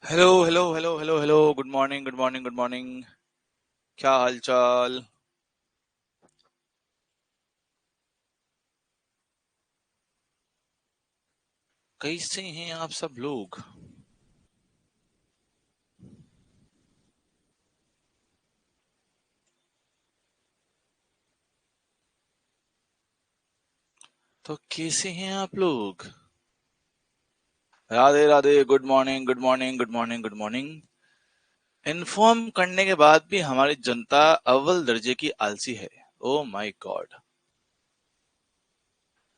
Hello hello hello hello hello, good morning good morning good morning. क्या हाल चाल? कैसे हैं आप सब लोग? तो कैसे हैं आप लोग? Radhe Radhe, good morning good morning good morning good morning. Inform करने के बाद भी हमारी जनता अव्वल दर्जे की आलसी है। Oh my God.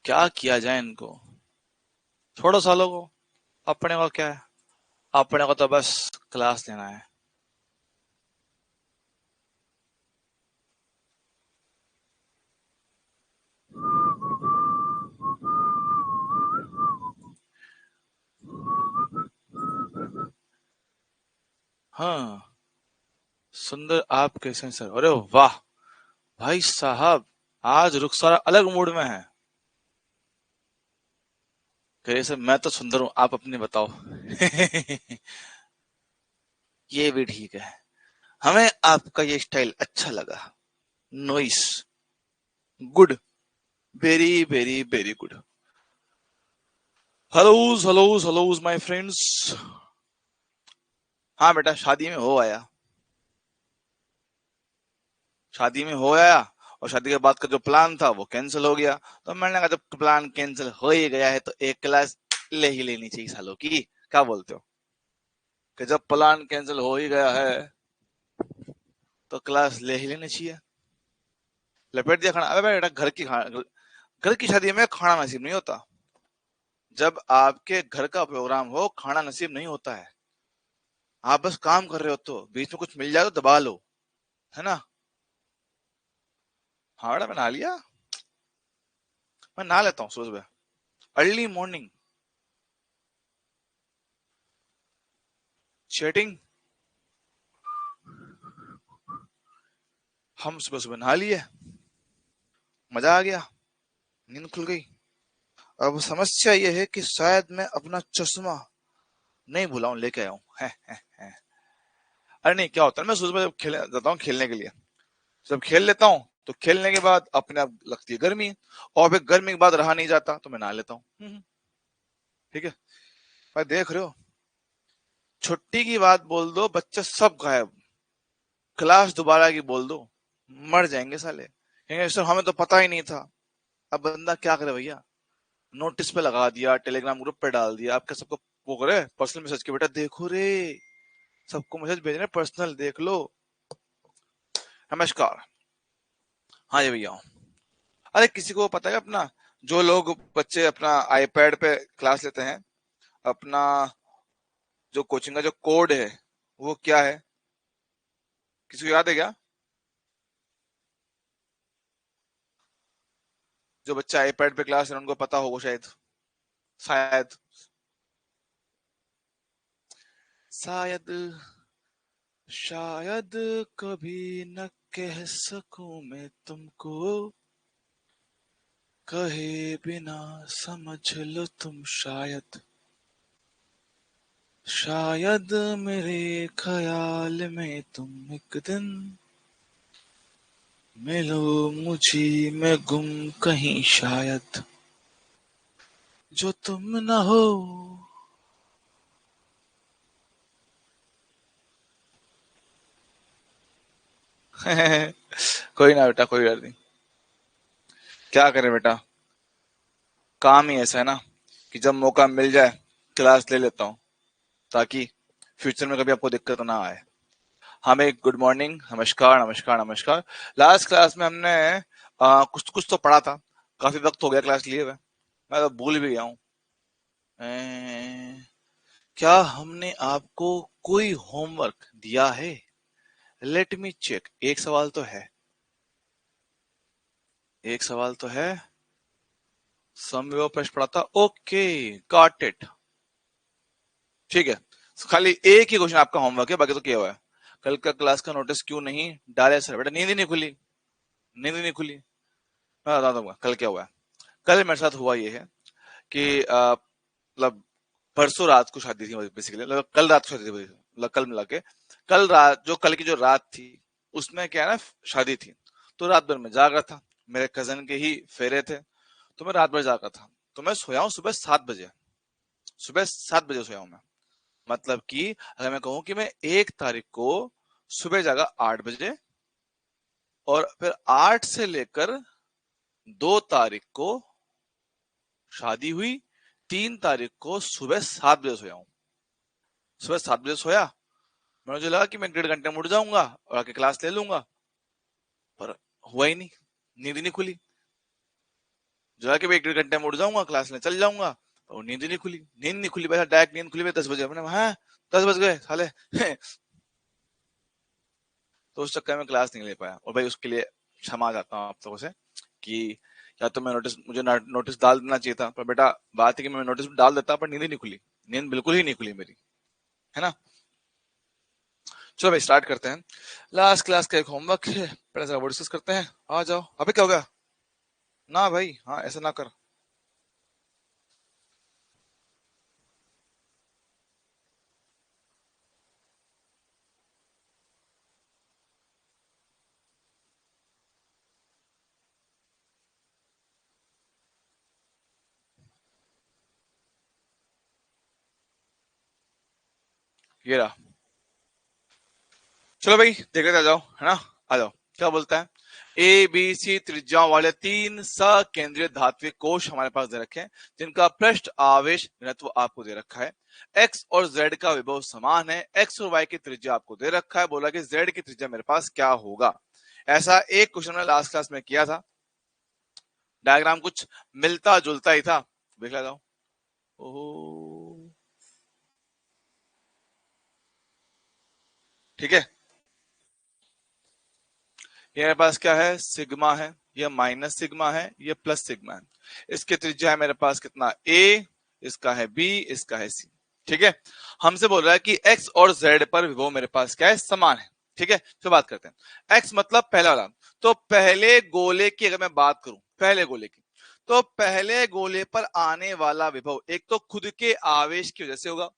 क्या किया जाए इनको? छोड़ो सालों को। अपने को क्या है? अपने को तो बस क्लास लेना है। हाँ। सुंदर, आप कैसे हैं सर? अरे वाह! भाई साहब, आज रुखसार अलग मूड में है। कैसे? मैं तो सुंदर हूँ, आप अपनी बताओ। ये भी ठीक है। हमें आपका ये स्टाइल अच्छा लगा। Nice. Good. Very very very good. Hellos hellos hellos my friends. हाँ बेटा, शादी में हो आया। शादी में हो आया। और शादी के बाद का जो प्लान था वो कैंसिल हो गया। तो मैंने कहा जब प्लान कैंसिल हो ही गया है तो एक क्लास ले ही लेनी चाहिए सालों की। क्या बोलते हो? कि जब प्लान कैंसिल हो ही गया है तो क्लास ले ही लेनी चाहिए। लपेट दिया खाना। अबे बेटा, घर की शादी में खाना नसीब नहीं होता। जब आपके घर का प्रोग्राम हो, खाना नसीब नहीं होता है। आप बस काम कर रहे हो तो बीच में कुछ मिल जाए तो दबा लो। है ना? हाँ बेटा, मैं नहा लिया। मैं नहा लेता हूँ सुबह सुबह। Early morning. चैटिंग। हम सुबह सुबह नहा लिए। मजा आ गया। नींद खुल गई। अब समस्या ये है कि शायद मैं अपना चश्मा नहीं भूला हूँ, लेके आया हूँ। है। अरे नहीं, क्या होता है, मैं सुबह जब खेलने जाता हूँ खेलने के लिए, जब खेल लेता हूँ तो खेलने के बाद अपने आप लगती है गर्मी। और फिर गर्मी के बाद रहा नहीं जाता तो मैं नहा लेता हूँ। ठीक है। भाई देख रहे हो, छुट्टी की बात बोल दो बच्चे सब गायब। क्लास दोबारा की बोल दो, मर जाएंगे साले। कहेंगे सर हमें तो पता ही नहीं था। अब बंदा क्या करे भैया? नोटिस पे लगा दिया, टेलीग्राम ग्रुप पे डाल दिया, आपके सबको वो करे पर्सनल मैसेज के, बेटा देखो रे, सबको मैसेज भेज रहे पर्सनल, देख लो। नमस्कार। हाँ ये भैया। अरे किसी को पता है अपना, जो लोग बच्चे अपना आईपैड पे क्लास लेते हैं, अपना जो कोचिंग का जो कोड है वो क्या है? किसी को याद है क्या? जो बच्चा आईपैड पे क्लास है उनको पता होगा शायद। शायद। शायद। शायद कभी न कह सकूं मैं तुमको, कहे बिना समझ लो तुम शायद। शायद मेरे ख्याल में तुम एक दिन मिलो मुझी में गुम कहीं शायद, जो तुम न हो। कोई ना बेटा, कोई डर नहीं। क्या करें बेटा, काम ही ऐसा है ना कि जब मौका मिल जाए क्लास ले लेता हूँ, ताकि फ्यूचर में कभी आपको दिक्कत ना आए। हमें गुड मॉर्निंग, नमस्कार नमस्कार नमस्कार। लास्ट क्लास में हमने कुछ कुछ तो पढ़ा था। काफी वक्त हो गया क्लास लिए हुए, मैं तो भूल भी गया हूँ। क्या हमने आपको कोई होमवर्क दिया है? Let me check. एक सवाल तो है। एक सवाल तो है। समव्यय प्रश्न पढ़ा था। Okay, got it. ठीक है। खाली एक ही क्वेश्चन आपका होमवर्क है, बाकी तो किया हुआ है। कल का क्लास का नोटिस क्यों नहीं डाले सर? बेटा नींद ही नहीं खुली। नींद ही नहीं खुली। मैं बता दूंगा कल क्या हुआ है। कल मेरे साथ हुआ ये है कि मतलब परसों रात को शादी थी बेसिकली, मतलब कल रात को शादी थी, मतलब कल मिला के कल रात, जो कल की जो रात थी उसमें क्या है ना, शादी थी। तो रात भर मैं जागा था, मेरे कजन के ही फेरे थे, तो मैं रात भर जागा था। तो मैं सोया हूँ सुबह 7 बजे, सुबह 7 बजे सोया हूँ मैं। मतलब कि अगर मैं कहूँ कि मैं 1 तारीख को सुबह जागा 8 बजे, और फिर 8 से लेकर 2 तारीख को शादी हुई, 3 तारीख को सुबह 7 बजे सोया हूँ। सुबह 7 बजे सोया, मुझे लगा कि मैं 1.5 घंटे में उठ जाऊंगा और आके क्लास ले लूंगा, पर हुआ ही नहीं, नींद ही नहीं खुली। जो है कि मैं 1.5 घंटे में उठ जाऊंगा, क्लास में चल जाऊंगा, और नींद ही नहीं खुली, नींद नहीं खुली, बैठा डायरेक्ट नींद खुली 10 बजे। मैंने हाँ 10 बज गए साले तो उस चक्कर में क्लास नहीं ले पाया। और भाई उसके लिए क्षमा चाहता हूँ आप लोगों से कि या तो मैं मुझे नोटिस डाल देना चाहिए था, पर बेटा बात है कि मैं नोटिस डाल देता पर नींद ही नहीं खुली, नींद बिल्कुल ही नहीं खुली मेरी, है ना। चलो भाई स्टार्ट करते हैं। लास्ट क्लास का एक होमवर्क है, पहले से वो डिस्कस करते हैं। आ जाओ। अबे क्या हो गया? ना भाई, हाँ ऐसा ना कर। ये रहा। चलो भाई देख लेते, आ जाओ, है ना। आ जाओ। क्या बोलता है? ए बी सी त्रिज्याओं वाले 3 सकेंद्रीय धात्विक कोश हमारे पास दे रखे हैं, जिनका पृष्ठ आवेश घनत्व आपको दे रखा है। एक्स और जेड का विभव समान है। एक्स और वाई की त्रिज्या आपको दे रखा है। बोला कि जेड की त्रिज्या मेरे पास क्या होगा। ऐसा एक क्वेश्चन में लास्ट क्लास में किया था। डायग्राम कुछ मिलता जुलता ही था, देख ला जाओ। ओहो, ठीक है। ये मेरे पास क्या है? सिग्मा है, ये माइनस सिग्मा है, ये प्लस सिग्मा है। इसकी त्रिज्या है मेरे पास कितना? ए, इसका है बी, इसका है सी। ठीक है। हमसे बोल रहा है कि एक्स और जेड पर विभव मेरे पास क्या है? समान है। ठीक है, तो बात करते हैं। एक्स मतलब पहला वाला, तो पहले गोले की अगर मैं बात करूं, पहले गोले की, तो पहले गोले पर आने वाला विभव एक तो खुद के आवेश की वजह से होगा,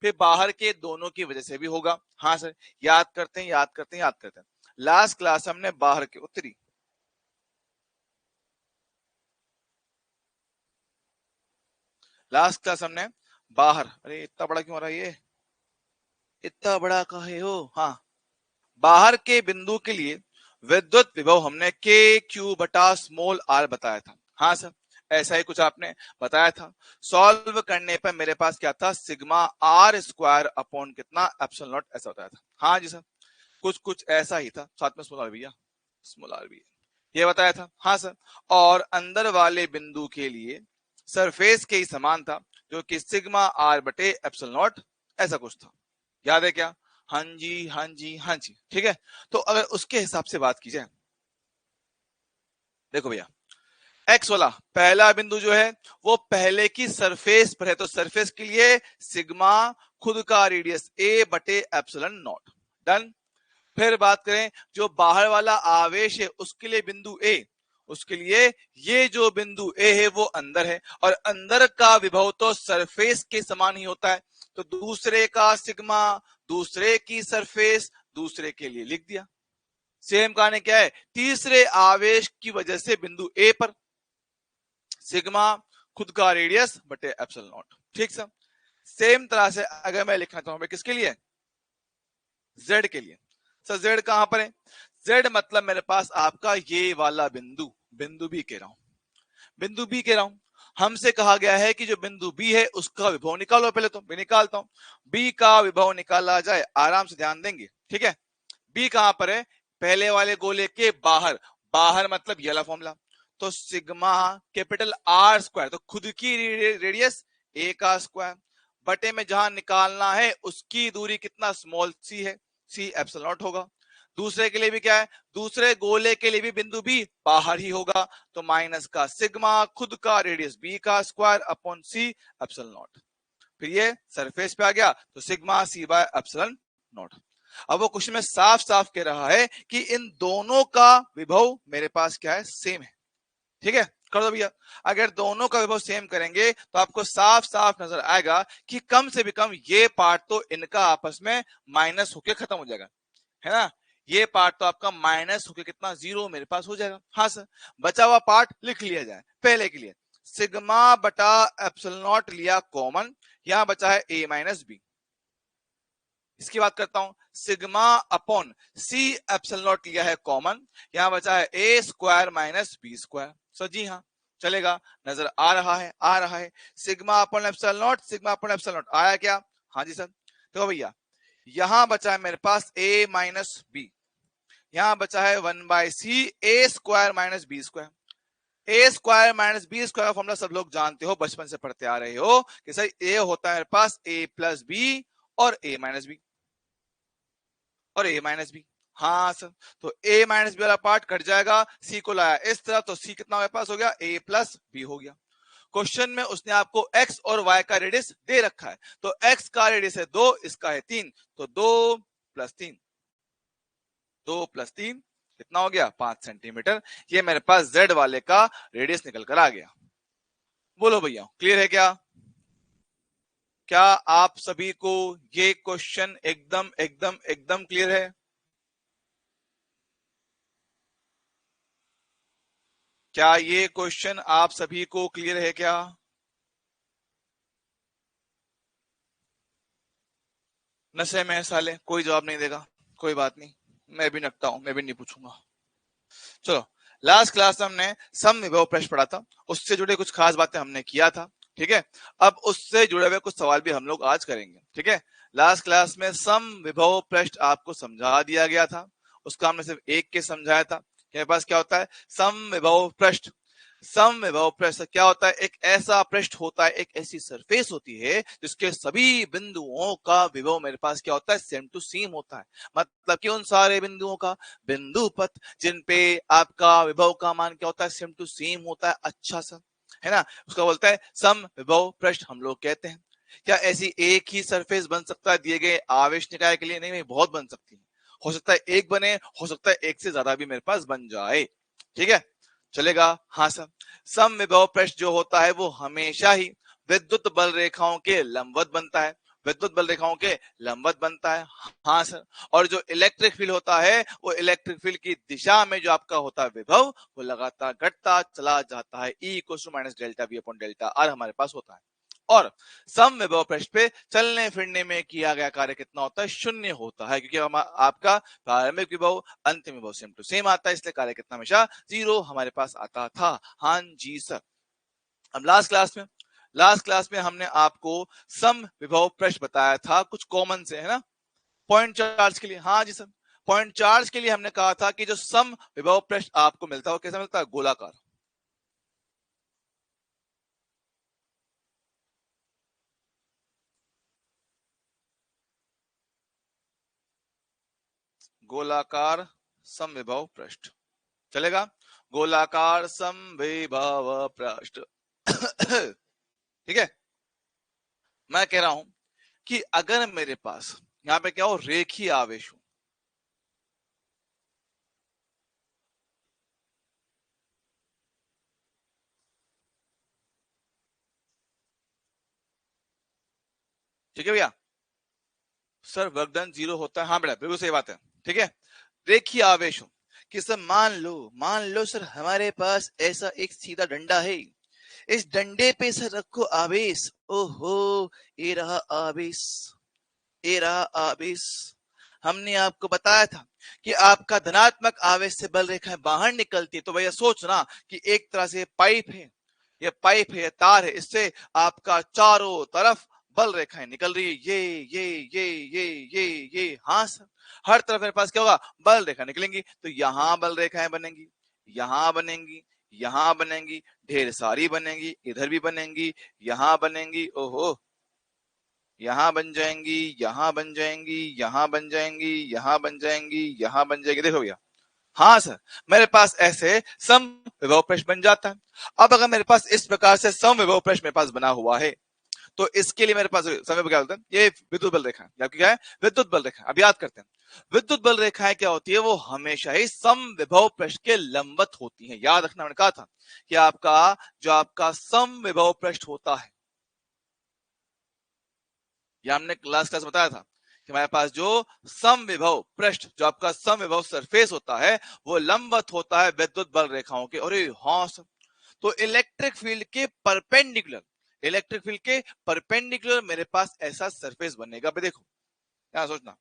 फिर बाहर के दोनों की वजह से भी होगा। हाँ सर, याद करते हैं, याद करते हैं, याद करते हैं। लास्ट क्लास हमने बाहर के उत्तरी, लास्ट क्लास हमने बाहर, अरे इतना बड़ा क्यों आ रहा है ये, इतना बड़ा कहे हो, हाँ, बाहर के बिंदु के लिए विद्युत विभव हमने के क्यू बटा स्मॉल आर बताया था। हाँ सर, ऐसा ही कुछ आपने बताया था। सॉल्व करने पर मेरे पास क्या था? सिग्मा आर स्क्वायर अपॉन कितना? एप्सिलॉन नॉट, ऐसा बताया था। हाँ जी सर, कुछ कुछ ऐसा ही था, साथ में स्मॉल आर भी है, स्मॉल आर भी है, ये बताया था। हाँ सर, और अंदर वाले बिंदु के लिए सरफेस के ही समान था, जो कि सिग्मा आर बटे एप्सिलॉन नॉट, ऐसा कुछ था। याद है क्या? हाँ जी, हाँ जी, हाँ जी, ठीक है। तो अगर उसके हिसाब से बात की जाए, देखो भैया, एक्स वाला पहला बिंदु जो है वो पहले की सरफेस पर है, तो सरफेस के लिए सिग्मा खुद का रेडियस ए बटे एप्सिलॉन नॉट, डन। फिर बात करें जो बाहर वाला आवेश है उसके लिए बिंदु ए, उसके लिए ये जो बिंदु ए है वो अंदर है, और अंदर का विभव तो सरफेस के समान ही होता है, तो दूसरे का सिग्मा, दूसरे की सरफेस, दूसरे के लिए लिख दिया। सेम कहानी क्या है? तीसरे आवेश की वजह से बिंदु ए पर सिग्मा खुद का रेडियस बटे एप्सिलॉन नॉट, ठीक सर। सेम तरह से अगर मैं लिखना चाहूं किसके लिए? जेड के लिए। सर जेड कहां पर है? जेड मतलब मेरे पास आपका ये वाला बिंदु, बिंदु बी कह रहा हूं, बिंदु बी कह रहा हूं। हमसे कहा गया है कि जो बिंदु बी है उसका विभव निकालो। पहले तो मैं निकालता हूं, बी का विभव निकाला जाए, आराम से ध्यान देंगे, ठीक है। बी कहां पर है? पहले वाले गोले के बाहर, बाहर मतलब ये वाला फॉर्मूला, तो सिग्मा कैपिटल आर स्क्वायर, तो खुद की रेडियस ए का स्क्वायर, बटे में जहां निकालना है उसकी दूरी कितना? स्मॉल सी है, सी एप्सिलॉन नॉट होगा। दूसरे के लिए भी क्या है? दूसरे गोले के लिए भी बिंदु बी बाहर ही होगा, तो माइनस का सिग्मा खुद का रेडियस बी का square upon C epsilon naught. फिर ये सरफेस पे आ गया, तो sigma C by epsilon naught. अब वो क्वेश्चन में साफ साफ कह रहा है कि इन दोनों का विभव मेरे पास क्या है? सेम है, ठीक है। कर दो भैया। अगर दोनों का विभव सेम करेंगे तो आपको साफ साफ नजर आएगा कि कम से भी कम ये पार्ट तो इनका आपस में माइनस होके खत्म हो जाएगा, है ना। ये पार्ट तो आपका माइनस होके कितना, 0 मेरे पास हो जाएगा। हाँ सर, बचा हुआ पार्ट लिख लिया जाए। पहले के लिए सिग्मा बटा एप्सिलॉन नॉट लिया कॉमन, यहां बचा है a माइनस बी। इसकी बात करता हूं, sigma upon C epsilon naught लिया है कॉमन, यहां बचा है a square minus B square. Sir ji हाँ, चलेगा, नजर आ रहा है, आ रहा है। Sigma upon epsilon naught, sigma upon epsilon naught आया क्या? हाँ जी सर। तो भैया यहां बचा है मेरे पास a माइनस बी, यहां बचा है 1/c a square minus B square. A square minus B square का फॉर्मूला सब लोग जानते हो, बचपन से पढ़ते आ रहे हो कि सर ए होता है मेरे पास a प्लस बी और a माइनस बी और a माइनस बी। हाँ सर, तो a माइनस बी वाला पार्ट कट जाएगा, c को लाया इस तरह, तो c कितना मेरे पास हो गया, a प्लस बी हो गया। क्वेश्चन में उसने आपको x और y का रेडियस दे रखा है, तो x का रेडियस है 2, इसका है 3, तो 2 प्लस 3, 2 प्लस 3 कितना हो गया, 5 सेंटीमीटर। ये मेरे पास z वाले का रेडियस निकल कर आ गया। बोलो भैया क्लियर है क्या? क्या आप सभी को ये क्वेश्चन एकदम एकदम एकदम क्लियर है? क्या ये क्वेश्चन आप सभी को क्लियर है क्या? नशे में है साले, कोई जवाब नहीं देगा, कोई बात नहीं, मैं भी नकता हूं, मैं भी नहीं पूछूंगा। चलो, लास्ट क्लास में हमने सम विभव प्रश्न पढ़ा था, उससे जुड़े कुछ खास बातें हमने किया था, ठीक है। अब उससे जुड़े हुए कुछ सवाल भी हम लोग आज करेंगे, ठीक है। लास्ट क्लास में सम विभव प्रश्न आपको समझा दिया गया था, उसका हमने सिर्फ एक के समझाया था। मेरे पास क्या होता है, सम विभव प्रश्न। सम विभव पृष्ठ क्या होता है, एक ऐसा पृष्ठ होता है, एक ऐसी सरफेस होती है जिसके सभी बिंदुओं का विभव मेरे पास क्या होता है, सेम टू सेम होता है। मतलब कि उन सारे बिंदुओं का बिंदु पथ जिन पे आपका विभव का मान क्या होता है, सेम टू सेम होता है, अच्छा सा, है ना, उसका बोलता है सम विभव पृष्ठ हम लोग कहते हैं। क्या ऐसी एक ही सरफेस बन सकता है दिए गए आवेश निकाय के लिए? नहीं नहीं, बहुत बन सकती है। हो सकता है एक बने, हो सकता है एक से ज्यादा भी मेरे पास बन जाए, ठीक है, चलेगा। हाँ सर, समविभव पृष्ठ जो होता है वो हमेशा ही विद्युत बल रेखाओं के लंबवत बनता है, विद्युत बल रेखाओं के लंबवत बनता है। हाँ सर, और जो इलेक्ट्रिक फील्ड होता है वो इलेक्ट्रिक फील्ड की दिशा में जो आपका होता है विभव, वो लगातार घटता चला जाता है। E equals to minus delta V upon delta R हमारे पास होता है। और समविभव पृष्ठ पे चलने फिरने में किया गया कार्य कितना होता है, शून्य होता है, क्योंकि आपका प्रारंभिक विभव अंतिम विभव सेम टू सेम आता है, इसलिए कार्य कितना हमेशा 0 हमारे पास आता था। हाँ जी सर। अब लास्ट क्लास में हमने आपको सम विभव पृष्ठ बताया था कुछ कॉमन से, है ना, पॉइंट चार्ज के लिए। हाँ जी सर, पॉइंट चार्ज के लिए हमने कहा था कि जो सम विभव पृष्ठ आपको मिलता है वो कैसा मिलता है, गोलाकार। गोलाकार समविभव पृष्ठ, चलेगा, गोलाकार समविभव पृष्ठ। ठीक है, मैं कह रहा हूं कि अगर मेरे पास यहां पे क्या हो, रेखीय आवेश हो, ठीक है भैया, सर वर्क डन 0 होता है, हाँ बेटा बिल्कुल सही बात है, ठीक है। रेखीय आवेश हो कि सर मान लो सर हमारे पास ऐसा एक सीधा डंडा है, इस डंडे पे सर रखो आवेश, ओहो ये रहा आवेश, ये रहा आवेश। हमने आपको बताया था कि आपका धनात्मक आवेश से बल रेखाएं बाहर निकलती है, तो भैया सोचना कि एक तरह से पाइप है, ये पाइप है, ये तार है, इससे आपका चारों तरफ बल रेखाएं निकल रही है, ये हाँ सर, हर तरफ मेरे पास क्या होगा, बल रेखा निकलेंगी, तो यहां बल रेखाएं बनेंगी, यहां बनेंगी, यहां बनेंगी, ढेर सारी बनेंगी, इधर भी बनेंगी, यहां बनेंगी, ओहो यहां बन जाएंगी, यहां बन जाएंगी, यहां बन जाएंगी, यहां बन जाएंगी, यहां बन जाएंगी, देखो भैया। हाँ सर, मेरे पास ऐसे सम विभव प्रश्न बन जाता है। अब अगर मेरे पास इस प्रकार से सम विभव प्रश्न मेरे पास बना हुआ है, तो इसके लिए मेरे पास समय क्या होता है, ये विद्युत बल रेखा है, क्या है, विद्युत बल रेखा। अब याद करते हैं, विद्युत बल रेखाएं क्या होती है, वो हमेशा ही समविभव पृष्ठ के लंबवत होती हैं। याद रखना, मैंने कहा था कि आपका जो आपका समविभव पृष्ठ होता है, ये हमने क्लास बताया था कि हमारे पास जो समविभव पृष्ठ, जो आपका समविभव सरफेस होता है, वो लंबवत होता है विद्युत बल रेखाओं के। अरे हाँ सर, तो इलेक्ट्रिक फील्ड के परपेंडिकुलर, इलेक्ट्रिक फील्ड के परपेंडिकुलर मेरे पास ऐसा सरफेस बनेगा। भाई देखो, क्या सोचना,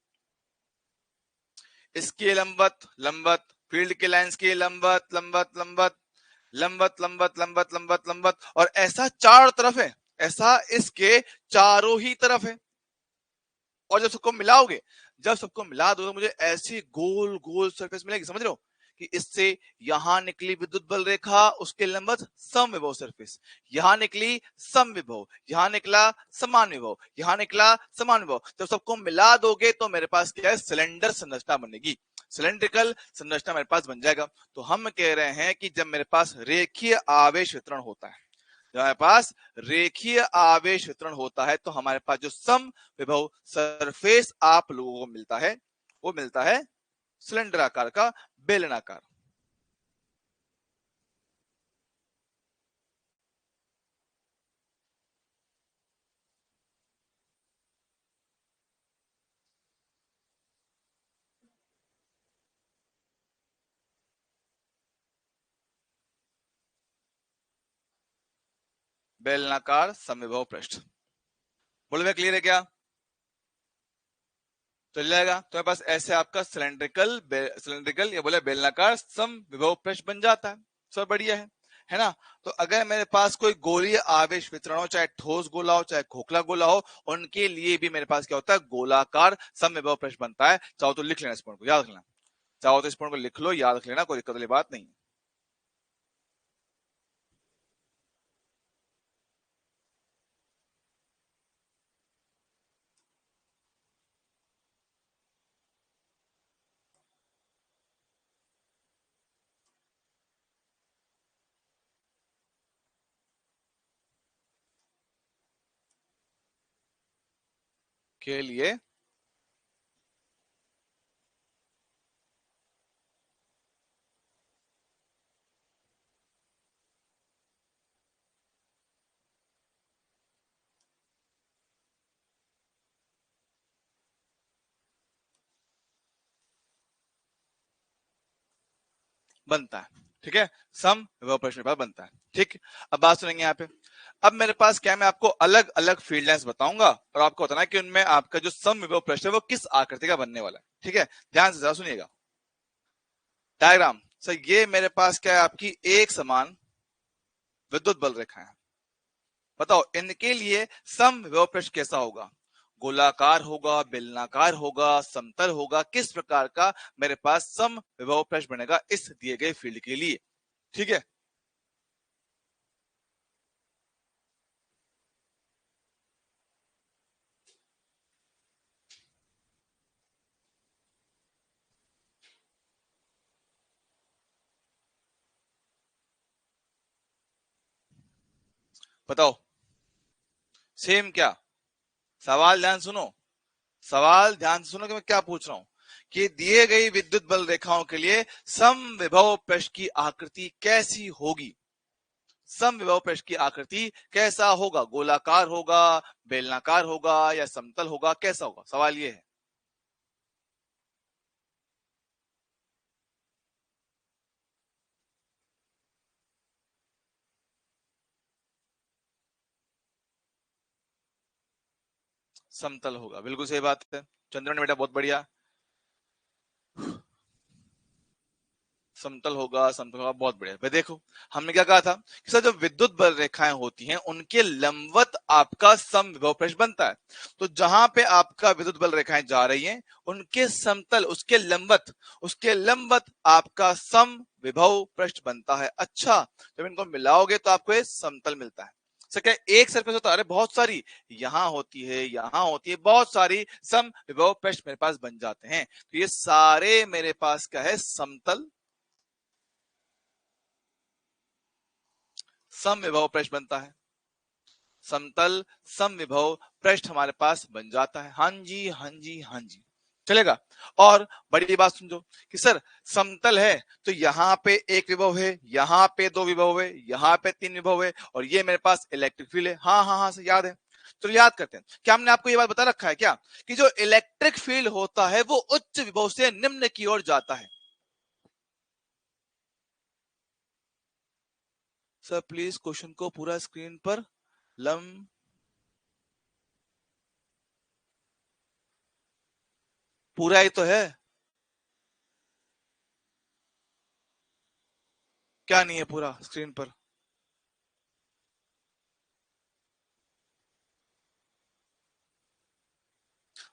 इसके लंबवत लंबवत, फील्ड के लाइंस के लंबवत लंबवत लंबवत लंबवत लंबवत लंबवत लंबवत लंबवत, और ऐसा चारों तरफ है, ऐसा इसके चारों ही तरफ है। और जब सबको मिलाओगे, जब सबको मिला दो, तो मुझे ऐसी गोल गोल सरफेस मिलेगी। समझ रहे हो कि इससे यहां निकली विद्युत बल रेखा, उसके लंबवत समविभव सरफेस, यहां निकली समविभव, यहां निकला समान विभव, यहां निकला समान विभव। जब सबको मिला दोगे तो मेरे पास क्या है, सिलेंडर संरचना बनेगी, सिलेंड्रिकल संरचना मेरे पास बन जाएगा। तो हम कह रहे हैं कि जब मेरे पास रेखीय आवेश वितरण होता है, जब हमारे पास रेखीय आवेश वितरण होता है, तो हमारे पास जो सम विभव सरफेस आप लोगों को मिलता है, वो मिलता है सिलेंडर आकार का, बेलनाकार। बेलनाकार समविभव पृष्ठ। बोलो मैं क्लियर है क्या? चल जाएगा तुम्हारे पास ऐसे आपका सिलेंड्रिकल या बोले बेलनाकार समविभव पृष्ठ बन जाता है। सब बढ़िया है ना? तो अगर मेरे पास कोई गोलीय आवेश वितरण हो, चाहे ठोस गोला हो चाहे खोखला गोला हो, उनके लिए भी मेरे पास क्या होता है, गोलाकार समविभव पृष्ठ बनता है। चाहो तो लिख लेना, इस पॉइंट को याद रख लेना, चाहो तो इस पॉइंट को लिख लो, याद रख लेना, कोई दिक्कत वाली बात नहीं। के लिए बनता है, ठीक है, सम विभव प्रश्न पर बनता है। ठीक, अब बात सुनेंगे यहाँ पे। अब मेरे पास क्या, मैं आपको अलग अलग फील्ड लाइंस बताऊंगा और आपको बताना है कि उनमें आपका जो सम विभव प्रश्न है वो किस आकृति का बनने वाला है। ठीक है, ध्यान से जरा सुनिएगा डायग्राम। सर ये मेरे पास क्या है, आपकी एक समान विद्युत बल रेखा है। बताओ इनके लिए सम विभव पृष्ठ कैसा होगा, गोलाकार होगा, बेलनाकार होगा, समतल होगा, किस प्रकार का मेरे पास सम विभव पृष्ठ बनेगा इस दिए गए फील्ड के लिए। ठीक है, बताओ सेम क्या, सवाल ध्यान सुनो, सवाल ध्यान से सुनो कि मैं क्या पूछ रहा हूं, कि दिए गई विद्युत बल रेखाओं के लिए सम विभव पृष्ठ की आकृति कैसी होगी, सम विभव पृष्ठ की आकृति कैसा होगा, गोलाकार होगा, बेलनाकार होगा या समतल होगा, कैसा होगा, सवाल ये है। समतल होगा, बिल्कुल सही बात है चंद्रन बेटा, बहुत बढ़िया। समतल होगा, बहुत बढ़िया। भाई देखो, हमने क्या कहा था कि सर जो विद्युत बल रेखाएं होती हैं उनके लंबवत आपका सम विभव पृष्ठ बनता है। तो जहां पे आपका विद्युत बल रेखाएं जा रही हैं, उनके समतल, उसके लंबवत आपका सम विभव पृष्ठ बनता है। अच्छा, जब इनको मिलाओगे तो आपको ये समतल मिलता है। सर क्या एक सरफेस होता है? अरे बहुत सारी, यहां होती है, यहां होती है, बहुत सारी सम विभव पृष्ठ मेरे पास बन जाते हैं। तो ये सारे मेरे पास क्या है, समतल समविभव पृष्ठ बनता है। समतल समविभव पृष्ठ हमारे पास बन जाता है। हाँ जी, हाँ जी, हाँ जी, चलेगा। और बड़ी बात समझो कि सर समतल है तो यहाँ पे एक विभव है, यहाँ पे दो विभव है, यहाँ पे तीन विभव है, और ये मेरे पास इलेक्ट्रिक फील्ड है। हाँ हाँ हाँ, सर याद है। तो याद करते हैं, क्या हमने आपको ये बात बता रखा है क्या कि जो इलेक्ट्रिक फील्ड होता है वो उच्च विभव से निम्न की ओर जाता है। सर प्लीज क्वेश्चन को पूरा स्क्रीन पर लम पूरा ही तो है, क्या नहीं है पूरा स्क्रीन पर?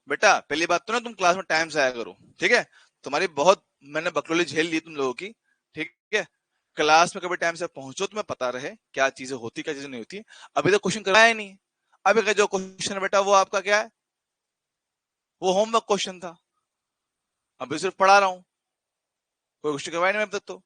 बेटा पहली बात तो ना तुम क्लास में टाइम से आया करो, ठीक है? तुम्हारी बहुत मैंने बकलोली झेल ली तुम लोगों की, ठीक है? क्लास में कभी टाइम से पहुंचो, तुम्हें पता रहे क्या चीजें होती क्या चीजें नहीं होती। अभी तो क्वेश्चन कराया नहीं। अभी का जो क्वेश्चन है बेटा वो आपका क्या है, वो होमवर्क क्वेश्चन था। अभी सिर्फ पढ़ा रहा हूँ, कोई क्वेश्चन करवाया नहीं अब तक तो।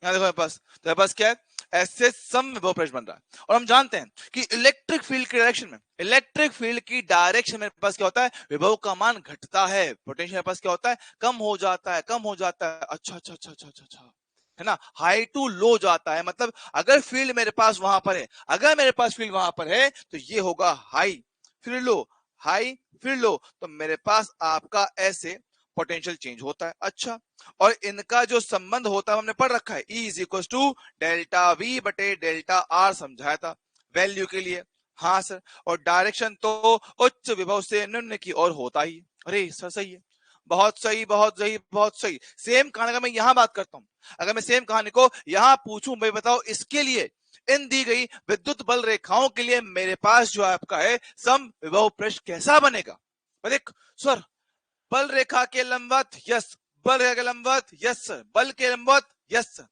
यहाँ देखो मेरे पास, तो मेरे पास क्या है, ऐसे समविभव प्रश्न बन रहा है। और हम जानते हैं कि इलेक्ट्रिक फील्ड की डायरेक्शन में, इलेक्ट्रिक फील्ड की डायरेक्शन मेरे पास क्या होता है, विभव का मान घटता है, पोटेंशियल मेरे पास क्या होता है, कम हो जाता है, कम हो जाता है। अच्छा अच्छा अच्छा अच्छा अच्छा अच्छा, है ना, हाई टू लो जाता है। मतलब अगर फील्ड मेरे पास वहां पर है, अगर मेरे पास फील्ड वहां पर है तो ये होगा हाई, फिर लो, हाई फिर लो, तो मेरे पास आपका ऐसे पोटेंशियल चेंज होता है। अच्छा, और इनका जो संबंध होता है हमने पढ़ रखा है, E is equal to delta V बटे डेल्टा आर, समझाया था वैल्यू के लिए। हाँ सर, और डायरेक्शन तो उच्च विभव से निम्न की ओर होता ही। अरे सर सही है, बहुत सही बहुत सही बहुत सही। सेम कहानी का मैं यहां बात करता हूं, अगर मैं सेम कहानी को यहां पूछूं, भाई बताओ इसके लिए इन दी गई विद्युत बल रेखाओं के लिए मेरे पास जो आपका है सम विभव पृष्ठ कैसा बनेगा? देख सर, बल रेखा के लंबवत, यस। बल रेखा के लंबवत, यस सर। बल के लंबवत, यस सर।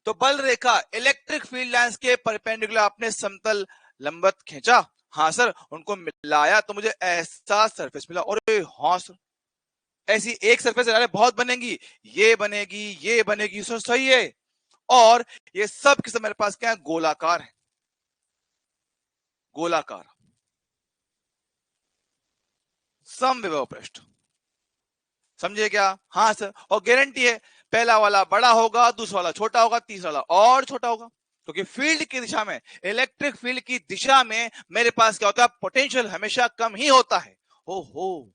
तो बल रेखा इलेक्ट्रिक फील्ड लाइंस के परपेंडिकुलर आपने समतल लंबवत खींचा, हाँ सर, उनको मिलाया तो मुझे ऐसा सरफेस मिला। और हाँ सर, ऐसी एक सरफेस बहुत बनेगी, ये बनेगी सर, सही है। और ये सब के सब मेरे पास क्या है, गोलाकार है, गोलाकार समविभव पृष्ठ, समझे क्या? हाँ सर, और गारंटी है पहला वाला बड़ा होगा, दूसरा वाला छोटा होगा, तीसरा वाला और छोटा होगा, क्योंकि फील्ड की दिशा में, इलेक्ट्रिक फील्ड की दिशा में मेरे पास क्या होता है, पोटेंशियल हमेशा कम ही होता है। हो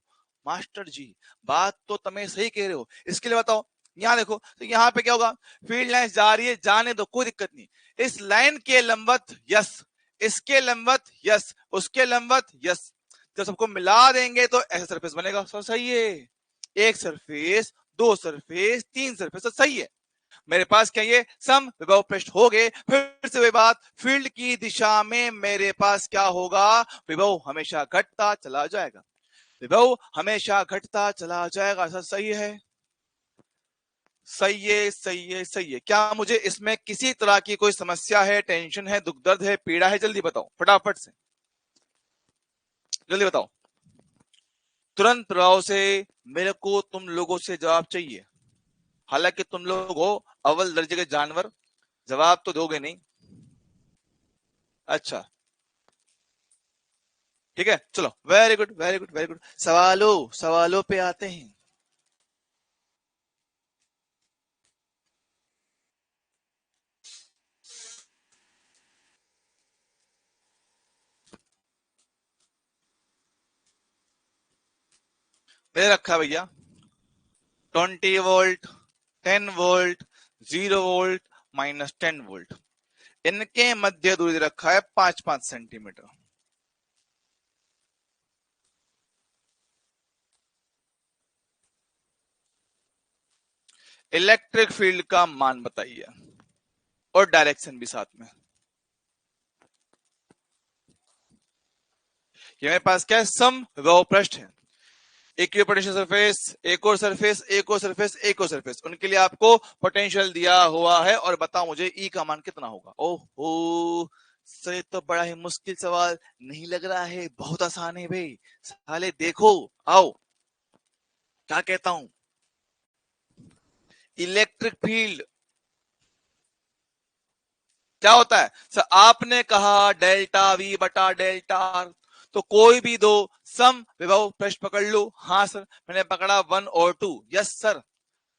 मास्टर जी, बात तो तुम्हें सही कह रहे हो। इसके लिए बताओ, यहां देखो तो यहाँ पे क्या होगा, फील्ड लाइन जा रही है, जाने दो, कोई दिक्कत नहीं। इस लाइन के लंबवत यस, इसके लंबवत यस, उसके लंबवत यस, तो सबको मिला देंगे तो ऐसा सरफेस बनेगा। सर सही है, एक सरफेस, दो सरफेस, तीन सरफेस, तो सही है। मेरे पास क्या, ये सम विभव पृष्ठ हो गए। फिर से वही बात, फील्ड की दिशा में मेरे पास क्या होगा, विभव हमेशा घटता चला जाएगा, विभव हमेशा घटता चला जाएगा। सर सही है, सही है, सही है, सही है। क्या मुझे इसमें किसी तरह की कोई समस्या है, टेंशन है, दुख दर्द है, पीड़ा है? जल्दी बताओ, फटाफट से जल्दी बताओ। तुरंत प्रभाव से मेरे को तुम लोगों से जवाब चाहिए। हालांकि तुम लोग हो अव्वल दर्जे के जानवर, जवाब तो दोगे नहीं। अच्छा ठीक है, चलो, very good very good very good. सवालों सवालों पे आते हैं। दे रखा है भैया, 20 वोल्ट, 10 वोल्ट, 0 वोल्ट, -10 वोल्ट, इनके मध्य दूरी दे रखा है 5-5 सेंटीमीटर। इलेक्ट्रिक फील्ड का मान बताइए, और डायरेक्शन भी साथ में। ये मेरे पास क्या है, सम विभव पृष्ठ है। एक ही पोटेंशियल सरफेस, एक और सरफेस, एक और सरफेस, एक और सरफेस, उनके लिए आपको पोटेंशियल दिया हुआ है। और बताओ मुझे ई का मान कितना होगा? ओहो सर, ये तो बड़ा ही मुश्किल सवाल नहीं लग रहा है, बहुत आसान है भाई। साले देखो, आओ, क्या कहता हूं, इलेक्ट्रिक फील्ड क्या होता है सर? आपने कहा डेल्टा वी बटा डेल्टा आर, तो कोई भी दो सम विभव पृष्ठ पकड़ लो। हाँ सर, मैंने पकड़ा 1 और 2। Yes sir.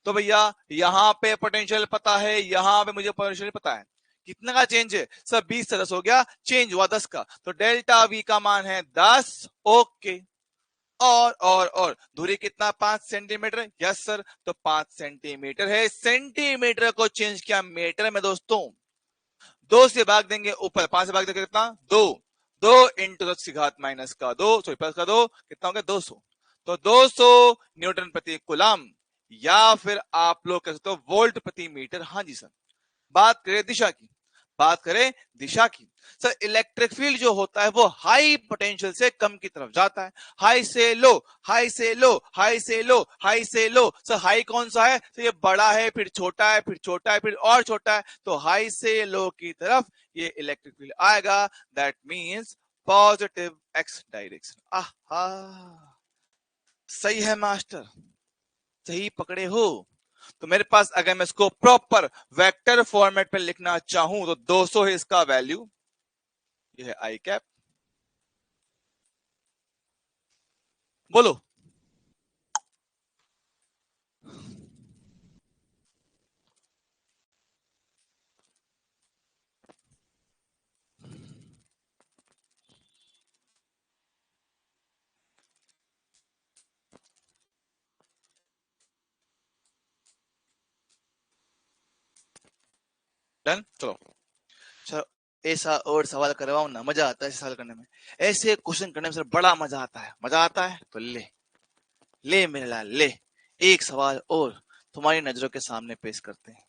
तो भैया यहाँ पे पोटेंशियल पता है, यहाँ पे मुझे पोटेंशियल पता है। कितने का चेंज है सर? 20 से 10 हो गया, चेंज हुआ 10 का, तो डेल्टा वी का मान है 10। ओके। और दूरी कितना? 5 सेंटीमीटर। यस सर, तो 5 सेंटीमीटर है। सेंटीमीटर को चेंज किया मीटर में दोस्तों। 2 से भाग देंगे ऊपर, 5 से भाग देंगे कितना? 2। 2 इंटू 10 की घात माइनस का 2, सॉरी प्लस का 2, कितना हो गया? 200। तो 200 न्यूटन प्रति कूलम, या फिर आप लोग कह सकते हो वोल्ट प्रति मीटर। हाँ जी सर। बात करें दिशा की, बात करें दिशा की, सर इलेक्ट्रिक फील्ड जो होता है वो हाई पोटेंशियल से कम की तरफ जाता है। हाई से लो, हाई से लो, हाई से लो, हाई से लो। सर हाई कौन सा है? तो ये बड़ा है, फिर छोटा है, फिर छोटा है, फिर और छोटा है, तो हाई से लो की तरफ ये इलेक्ट्रिक फील्ड आएगा। That means positive x direction. आहा, सही है मास्टर, सही पकड़े हो। तो मेरे पास अगर मैं इसको प्रॉपर वेक्टर फॉर्मेट पे लिखना चाहूं तो 200 है इसका वैल्यू, ये है आई कैप। बोलो। डन, चलो। चलो, ऐसा और सवाल करवाओ ना, मजा आता है ऐसे सवाल करने में। ऐसे क्वेश्चन करने में सर बड़ा मजा आता है। मजा आता है तो ले, ले मेरे लाल ले। एक सवाल और तुम्हारी नजरों के सामने पेश करते हैं।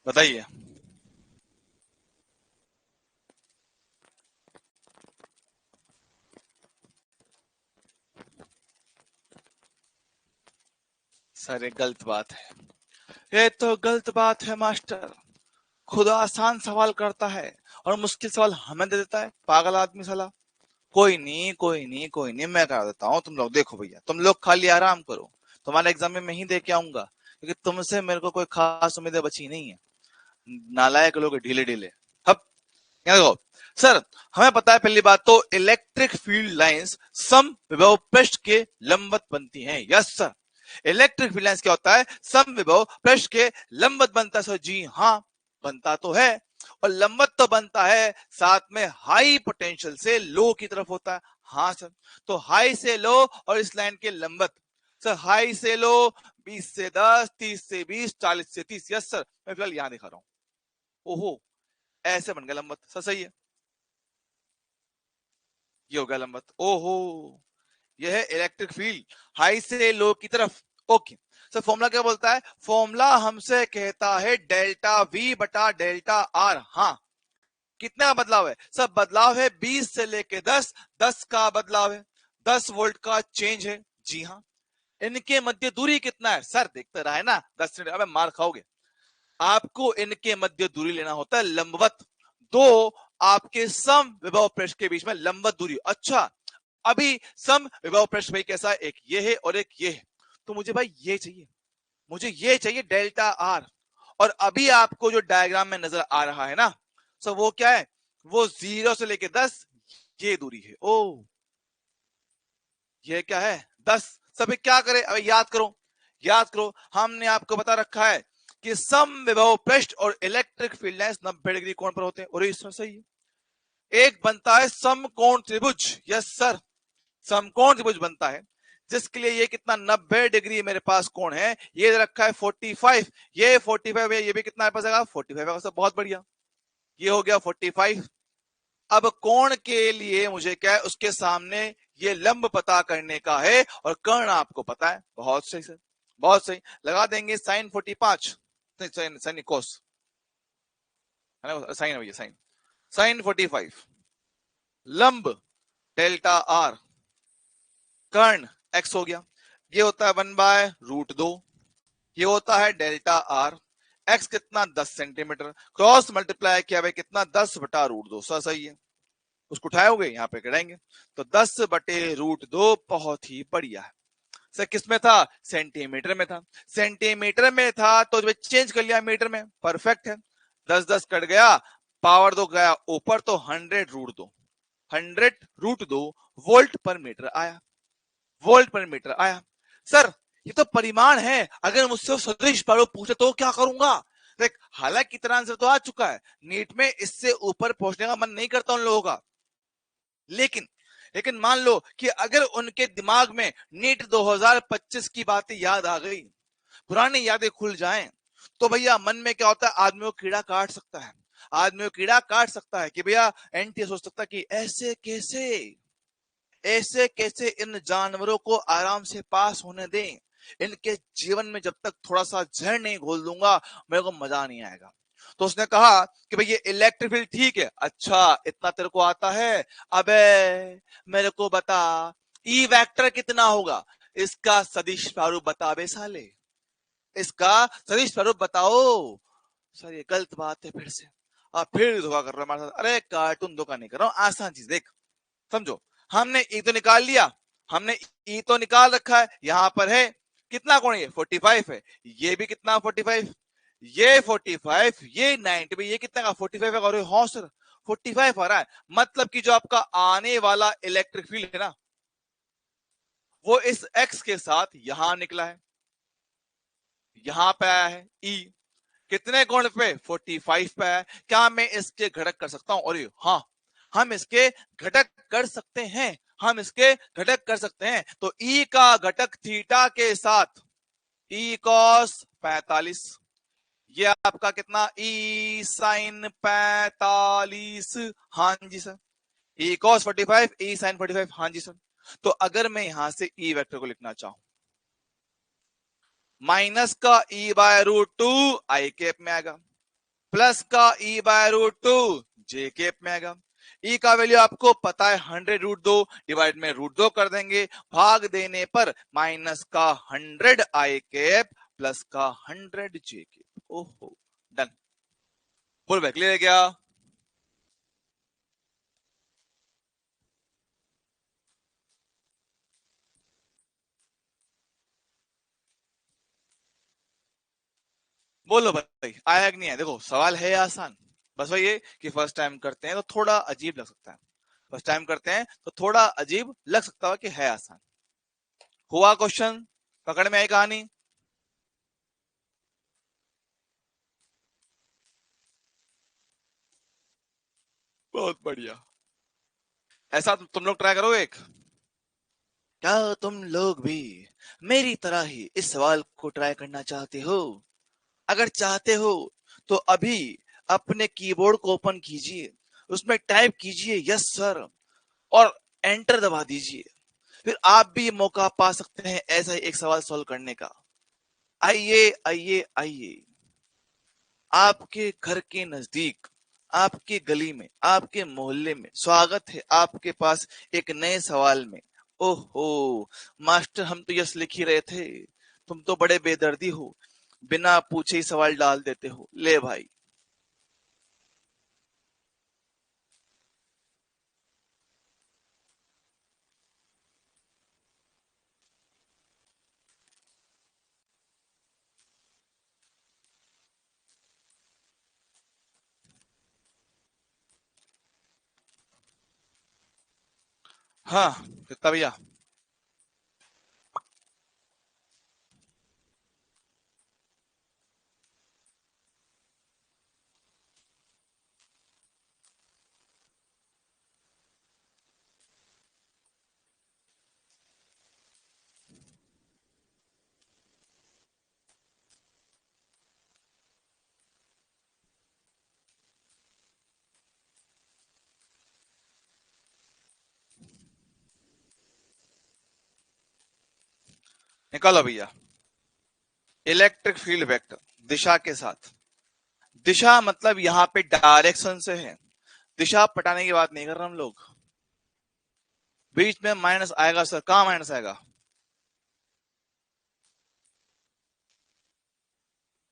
बताइए। सर ये गलत बात है, ये तो गलत बात है मास्टर। खुद आसान सवाल करता है और मुश्किल सवाल हमें दे देता है, पागल आदमी साला। कोई नहीं, कोई नहीं, कोई नहीं, मैं करा देता हूँ। तुम लोग देखो भैया, तुम लोग खाली आराम करो, तुम्हारे एग्जाम में मैं ही दे के आऊंगा, क्योंकि तुमसे मेरे को कोई खास उम्मीदें बची नहीं है। नालायक लोग ढीले ढीले। अब यहाँ देखो सर, हमें पता है पहली बात तो इलेक्ट्रिक फील्ड लाइंस सम विभव पृष्ठ के लंबवत बनती हैं। Yes sir, electric field lines क्या होता है? सम विभव पृष्ठ के लंबवत बनता है। सर जी हाँ, बनता तो है, और लंबवत तो बनता है, साथ में हाई पोटेंशियल से लो की तरफ होता है। हाँ सर, तो हाई से लो और इस लाइन के लंबवत। सर हाई से लो 20 से 10, 30 से 20, 40 से 30। यस सर, मैं फिलहाल यहां दिखा रहा हूं। ओहो, ऐसे बन गया लंबवत। सर सही है, ये हो गया लंबवत। ओहो, यह है इलेक्ट्रिक फील्ड हाई से लो की तरफ। ओके सर, फॉर्मूला क्या बोलता है? फॉर्मूला हमसे कहता है डेल्टा वी बटा डेल्टा आर। हाँ, कितना का बदलाव है? सब बदलाव है 20 से लेके 10, 10 का बदलाव है, 10 वोल्ट का चेंज है। जी हाँ। इनके मध्य दूरी कितना है? सर देखते रहे ना 10 मिनट, अबे मार खाओगे। आपको इनके मध्य दूरी लेना होता है लंबवत, दो आपके सम विभव पृष्ठ के बीच में लंबवत दूरी। अच्छा, अभी सम विभव पृष्ठ भाई कैसा है? एक ये है और एक ये है, तो मुझे भाई ये चाहिए, मुझे ये चाहिए डेल्टा आर। और अभी आपको जो डायग्राम में नजर आ रहा है ना, सो वो क्या है? वो 0 से लेके 10 ये दूरी है। ओ, ये क्या है? 10। सब क्या करे? अबे याद करो, याद करो, हमने आपको बता रखा है कि सम विभव पृष्ठ और इलेक्ट्रिक फील्ड लाइंस 90 डिग्री कोण पर होते हैं। और इसमें सही है, एक बनता है समकोण त्रिभुज। यस सर, समकोण त्रिभुज बनता है, जिसके लिए ये कितना 90 डिग्री मेरे पास कोण है। ये रखा है 45, ये 45 है, ये भी कितना मेरे पास आएगा? 45 आएगा। सब बहुत बढ़िया, ये हो गया 45। अब कोण के लिए मुझे क्या है, उसके सामने ये लंब पता करने का है और कर्ण आपको पता है। बहुत सही सर, बहुत सही। लगा देंगे साइन 45, साइन कोस है ना, साइन है भैया, साइन साइन 45, लंब डेल्टा आर, कर्ण एक्स हो गया। ये होता है 1/√2, ये होता है डेल्टा आर। एक्स कितना 10 सेंटीमीटर, क्रॉस मल्टीप्लाई किया भाई कितना 10/√2, सही है। उसको उठाओगे यहाँ पे गिराएंगे तो 10/√2 बहुत ही बढ़िया है। सर किस में था, सेंटीमीटर में था, सेंटीमीटर में था तो चेंज कर लिया मीटर में, परफेक्ट है। 10 कट गया, पावर 2 गया ऊपर तो 100√2, 100√2 वोल्ट पर मीटर आया, वोल्ट पर मीटर आया। सर ये तो परिमाण है, अगर मुझसे सदिश प्रारूप पूछे तो क्या करूंगा। देख हालांकि इतना आंसर तो आ चुका है नीट में, इससे ऊपर पहुंचने का मन नहीं करता उन लोगों का, लेकिन लेकिन मान लो कि अगर उनके दिमाग में नीट 2025 की बातें याद आ गई, पुरानी यादें खुल जाएं, तो भैया मन में क्या होता है, आदमी को कीड़ा काट सकता है, आदमी को कीड़ा काट सकता है कि भैया एंटी सोच सकता है कि ऐसे कैसे, ऐसे कैसे इन जानवरों को आराम से पास होने दें, इनके जीवन में जब तक थोड़ा सा जहर नहीं घोल दूंगा मेरे को मजा नहीं आएगा। तो उसने कहा कि भाई ये इलेक्ट्रिक फील्ड ठीक है, अच्छा इतना तेरे को आता है, अबे मेरे को बता ई वेक्टर कितना होगा, इसका सदिश प्रारूप बता बे साले, इसका सदिश स्वरूप बताओ। सर ये गलत बात है, फिर से आप फिर धोखा कर रहे हो हमारे साथ। अरे कार्टून धोखा नहीं कर रहा हूं, आसान चीज देख, समझो। हमने ई तो निकाल लिया, हमने ई तो निकाल रखा है, यहां पर है कितना कोण, ये 45 है, ये भी कितना 45, ये 45, ये 90 भी, ये कितना का 45 है। और हाँ सर 45 आ रहा है, मतलब कि जो आपका आने वाला इलेक्ट्रिक फील्ड है ना, वो इस एक्स के साथ यहां निकला है, यहां पे आया है ई, कितने कोण पे, 45 पे है। क्या मैं इसके घटक कर सकता हूं, और हाँ हम इसके घटक कर सकते हैं, हम इसके घटक कर सकते हैं। तो ई का घटक थीटा के साथ ई कॉस 45, ये आपका कितना ई साइन 45, हाँ जी सर, ई कॉस 45 ई साइन 45, हाँ जी सर। तो अगर मैं यहां से ई वेक्टर को लिखना चाहूं, माइनस का e/√2 आई कैप में आएगा, प्लस का e/√2 जे कैप में आएगा। ई का वैल्यू आपको पता है 100√2, डिवाइड में √2 कर देंगे, भाग देने पर माइनस का 100 आई कैप प्लस का 100 जे कैप। ओहो डन, फुल बैक क्लियर है क्या। बोलो भाई आया कि नहीं है। देखो सवाल है आसान, बस वही है कि फर्स्ट टाइम करते हैं तो थोड़ा अजीब लग सकता है, फर्स्ट टाइम करते हैं तो थोड़ा अजीब लग सकता है कि है आसान। हुआ क्वेश्चन, पकड़ में आई कहानी। बहुत बढ़िया, ऐसा तुम लोग ट्राई करो एक, क्या तुम लोग भी मेरी तरह ही इस सवाल को ट्राई करना चाहते हो। अगर चाहते हो तो अभी अपने कीबोर्ड को ओपन कीजिए, उसमें टाइप कीजिए यस सर और एंटर दबा दीजिए, फिर आप भी मौका पा सकते हैं ऐसा ही एक सवाल सॉल्व करने का। आइए आइए आइए, आपके घर के नजदीक, आपके गली में, आपके मोहल्ले में स्वागत है आपके पास एक नए सवाल में। ओहो मास्टर हम तो यस लिख ही रहे थे, तुम तो बड़े बेदर्दी हो, बिना पूछे ही सवाल डाल देते हो। ले भाई, हाँ कितना भैया। निकालो भैया। इलेक्ट्रिक फील्ड वेक्टर दिशा के साथ, दिशा मतलब यहां पे डायरेक्शन से है, दिशा पटाने की बात नहीं कर रहे हम लोग। बीच में माइनस आएगा सर, कहां माइनस आएगा?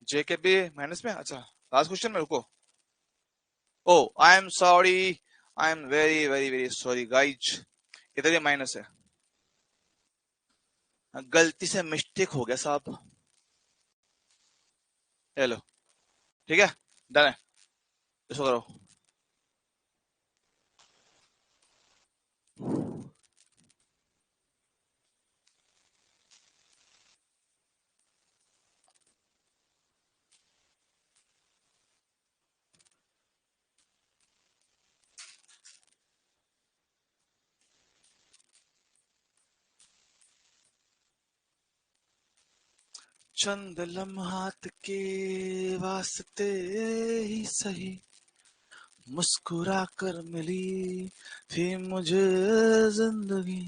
जे के बी माइनस में, अच्छा लास्ट क्वेश्चन में रुको। Oh I am sorry, I am very very very sorry guys, इधर ये माइनस है, गलती से मिस्टेक हो गया साहब। हेलो, ठीक है, डन है, इसको करो। चंद लम्हात के वास्ते ही सही, मुस्कुरा कर मिली थी मुझे जिंदगी।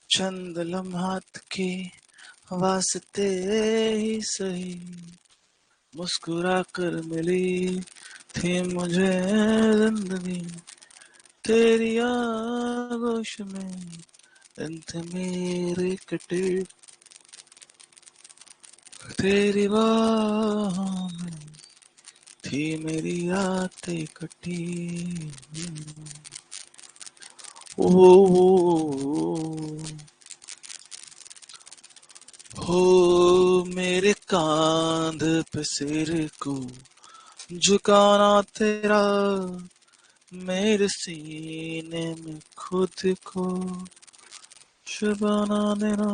चंद लम्हात के वास्ते ही सही, मुस्कुरा कर मिली थी मुझे जिंदगी। तेरी आगोश में दिन थे मेरे कटे, तेरी बाहों में थी मेरी रातें कटी। ओ, हो मेरे कांध पे सिर को झुकाना तेरा, मेरे सीने में खुद को छुपाना देना,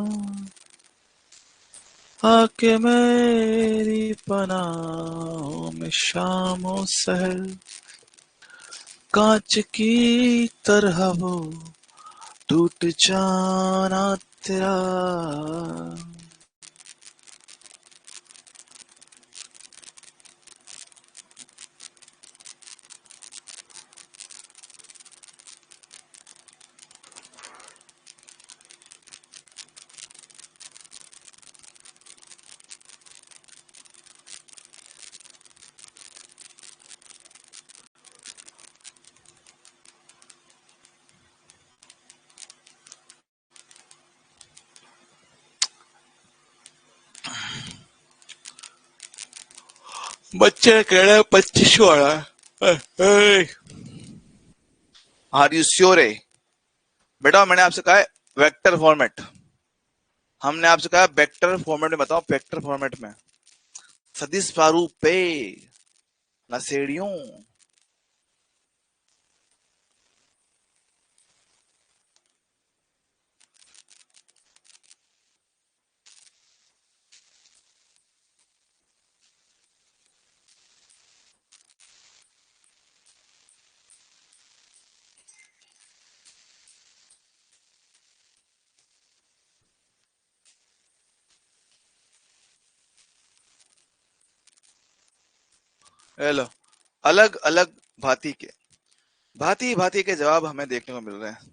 आके मेरी पनाहों में शामों सहर, कांच की तरह वो टूट जाना तेरा। बच्चे कह रहे 25 वाला, आर यू श्योर है बेटा? मैंने आपसे कहा है वेक्टर फॉर्मेट, हमने आपसे कहा वेक्टर फॉर्मेट में बताओ, वेक्टर फॉर्मेट में सदिश प्रारूप पे नशेड़ियों। हेलो, अलग अलग भांति के, भांति भांति के जवाब हमें देखने को मिल रहे हैं।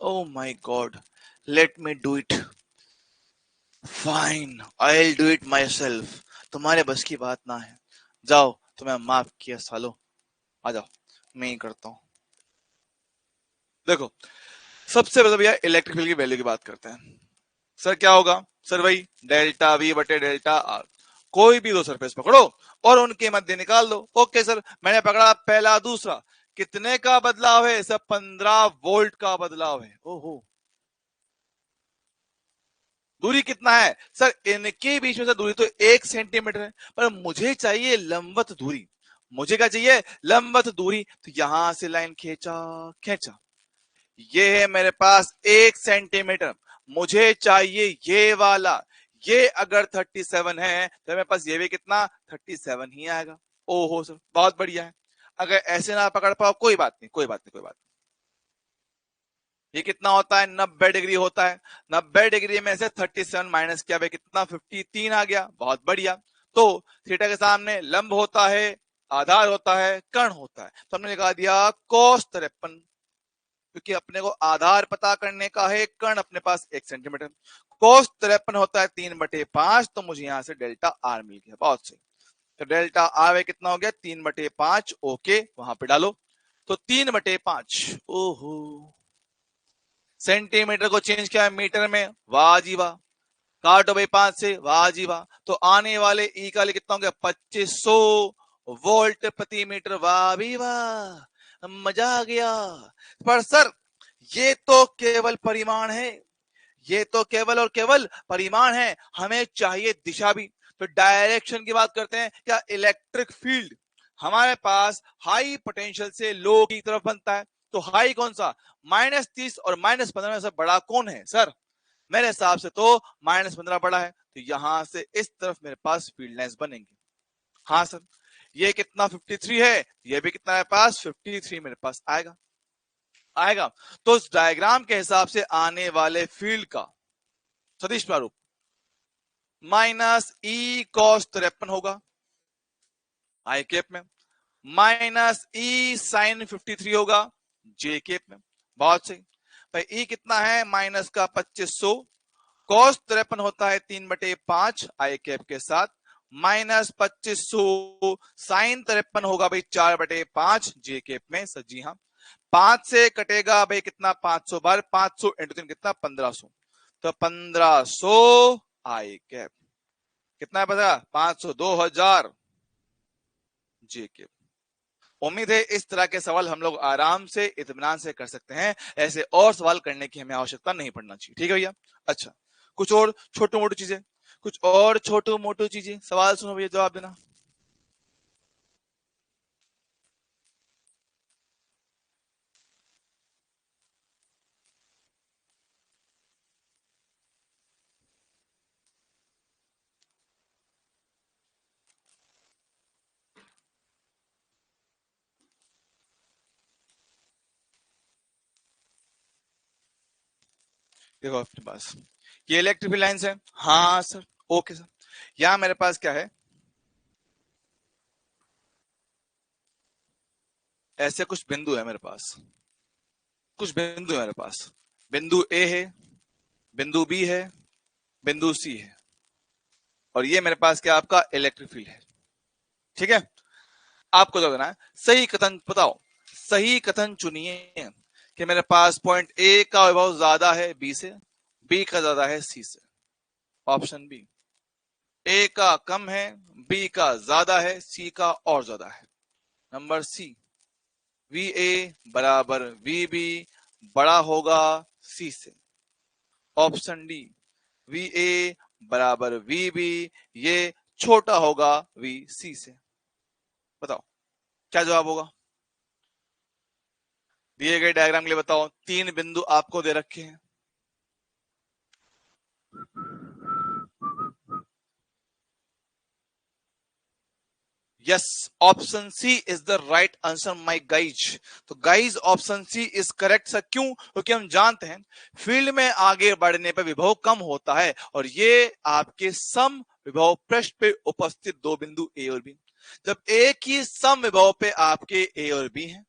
Oh my God, let me do it, fine I do it my self. तुम्हारे बस की बात ना है, जाओ तुम्हें माफ किया सालो, आ जाओ मैं ही करता हूं। देखो, सबसे पहले भैया इलेक्ट्रिक फील्ड की वैल्यू की बात करते हैं। सर क्या होगा? सर वही डेल्टा वी बटे डेल्टा आर। कोई भी दो सरफेस पकड़ो और उनके मध्य निकाल दो। ओके सर, मैंने पकड़ा पहला दूसरा, कितने का बदलाव है? सर 15 वोल्ट का बदलाव है। ओहो, दूरी कितना है? सर इनके बीच में से दूरी तो 1 सेंटीमीटर है, पर मुझे चाहिए लंबवत दूरी। मुझे क्या चाहिए? लंबवत दूरी। तो यहां से लाइन खींचा, खींचा, ये है मेरे पास 1 सेंटीमीटर, मुझे चाहिए ये वाला। ये अगर 37 है तो मेरे पास ये भी कितना? 37 ही आएगा। ओहो सर, बहुत बढ़िया है। अगर ऐसे ना पकड़ पाओ कोई बात नहीं, कोई बात नहीं, कोई बात नहीं। ये कितना होता है? 90 डिग्री होता है। 90 डिग्री में से 37 माइनस किया, कितना? 53 आ गया। बहुत बढ़िया। तो थीटा के सामने लंब होता है आधार होता है, कर्ण होता है, तो हमने लगा दिया cos 53, क्योंकि अपने को आधार पता करने का है, कर्ण अपने पास 1 सेंटीमीटर, cos 53 होता है 3/5, तो मुझे यहां से डेल्टा आर मिल गया। बहुत सही, तो डेल्टा आर कितना हो गया 3/5, ओके वहां पे डालो, तो 3/5, ओहो सेंटीमीटर को चेंज किया मीटर में, वाह जी वाह, काटो भाई 5 से, वाह जी वाह, तो आने वाले ई का कितना हो गया 2500 वोल्ट प्रति मीटर, वाह भी वाह, मजा आ गया। पर सर ये तो केवल परिमाण है, ये तो केवल और केवल परिमाण है, हमें चाहिए दिशा भी, तो डायरेक्शन की बात करते हैं। क्या इलेक्ट्रिक फील्ड हमारे पास हाई पोटेंशियल से लो की तरफ बनता है, तो हाई कौन सा, -30 और -15 में से बड़ा कौन है सर, मेरे हिसाब से तो -15 बड़ा है, तो यहां से इस तरफ मेरे पास फील्ड लाइंस बनेंगे। हाँ सर, ये कितना 53 है, ये भी कितना है पास 53 मेरे पास आएगा, आएगा। तो इस डायग्राम के हिसाब से आने वाले फील्ड का सदिश प्रारूप -E cos 53 होगा आई केप में, -E sin 53 होगा जे केप में। बहुत सही भाई, ई कितना है माइनस का 2500, cos 53 होता है 3/5 आई कैप के साथ, -2500 साइन 53 होगा भाई 4/5 जे कैप में, सर जी हाँ, 5 से कटेगा भाई कितना 500 बार, 500 इंटू 3 कितना 1500, तो 1500 आई कैप कितना पता 500 2000 जे कैप। उम्मीद है इस तरह के सवाल हम लोग आराम से इत्मीनान से कर सकते हैं, ऐसे और सवाल करने की हमें आवश्यकता नहीं पड़ना चाहिए, ठीक है भैया। अच्छा, कुछ और छोटू मोटू चीजें, कुछ और छोटू मोटू चीजें, सवाल सुनो भैया जवाब देना। देखो अपने पास ये इलेक्ट्रिक लाइंस है, हाँ सर, ओके सर। यहां मेरे पास क्या है, ऐसे कुछ बिंदु है मेरे पास, कुछ बिंदु है मेरे पास, बिंदु ए है, बिंदु बी है, बिंदु सी है, और ये मेरे पास क्या आपका इलेक्ट्रिक फील्ड है, ठीक है। आपको जो देना है सही कथन बताओ, सही कथन चुनिए कि मेरे पास पॉइंट ए का विभव ज्यादा है बी से, बी का ज्यादा है सी से। ऑप्शन बी, ए का कम है, बी का ज्यादा है, सी का और ज्यादा है। नंबर सी, वी ए बराबर वी बी बड़ा होगा सी से। ऑप्शन डी, वी ए बराबर वी बी ये छोटा होगा वी सी से। बताओ क्या जवाब होगा, दिए गए डायग्राम के लिए बताओ, 3 बिंदु आपको दे रखे हैं। Yes, option C is the right answer my guys. तो guys option C is correct sir, क्यों, क्योंकि हम जानते हैं फील्ड में आगे बढ़ने पर विभव कम होता है, और ये आपके सम विभव पृष्ठ पे उपस्थित दो बिंदु ए और बी, जब एक ही सम विभव पे आपके ए और बी हैं,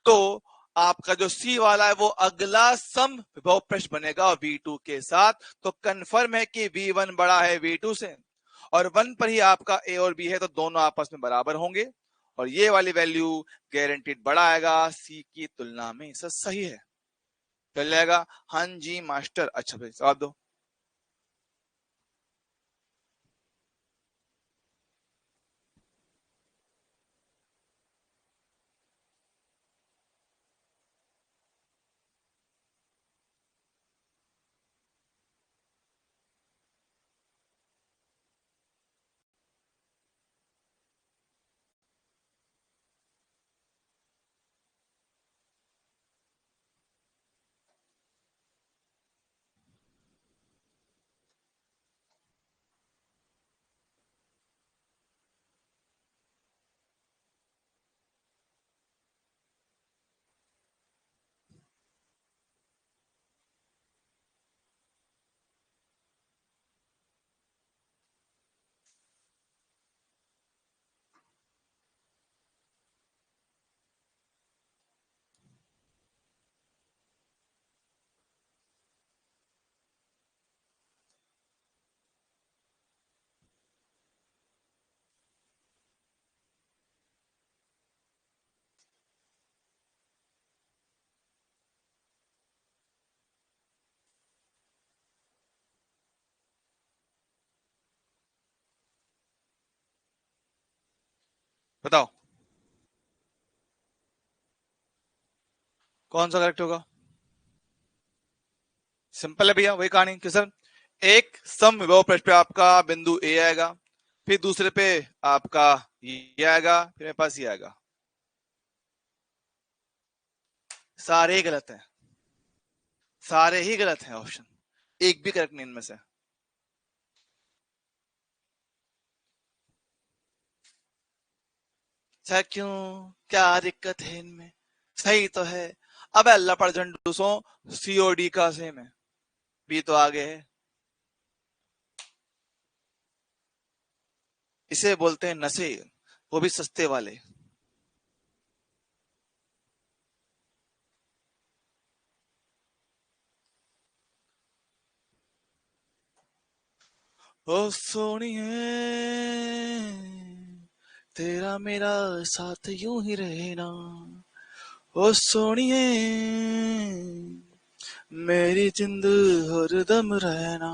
तो आपका जो सी वाला है वो अगला सम विभव पृष्ठ बनेगा V2 के साथ। तो कंफर्म है कि V1 बड़ा है V2 से, और 1 पर ही आपका ए और बी है, तो दोनों आपस में बराबर होंगे, और ये वाली वैल्यू गारंटीड बड़ा आएगा सी की तुलना में। सर सही है, चल जाएगा, हाँ जी मास्टर। अच्छा भाई जवाब दो। बताओ कौन सा करेक्ट होगा। सिंपल है भैया, वही कहानी कि सर एक समविभव पृष्ठ पे आपका बिंदु ए आएगा, फिर दूसरे पे आपका ये आएगा, फिर मेरे पास ये आएगा। सारे ही गलत हैं, सारे ही गलत हैं ऑप्शन, एक भी करेक्ट नहीं इनमें से। अच्छा क्यों, क्या दिक्कत है इनमें, सही तो है। अब अल्लाह पर झंडूसों, सीओडी का सेम है, बी तो आगे है। इसे बोलते हैं नशे, वो भी सस्ते वाले। ओ सोनिए, तेरा मेरा साथ यूं ही रहना, ओ सोनिए, मेरी जिंद हरदम रहना।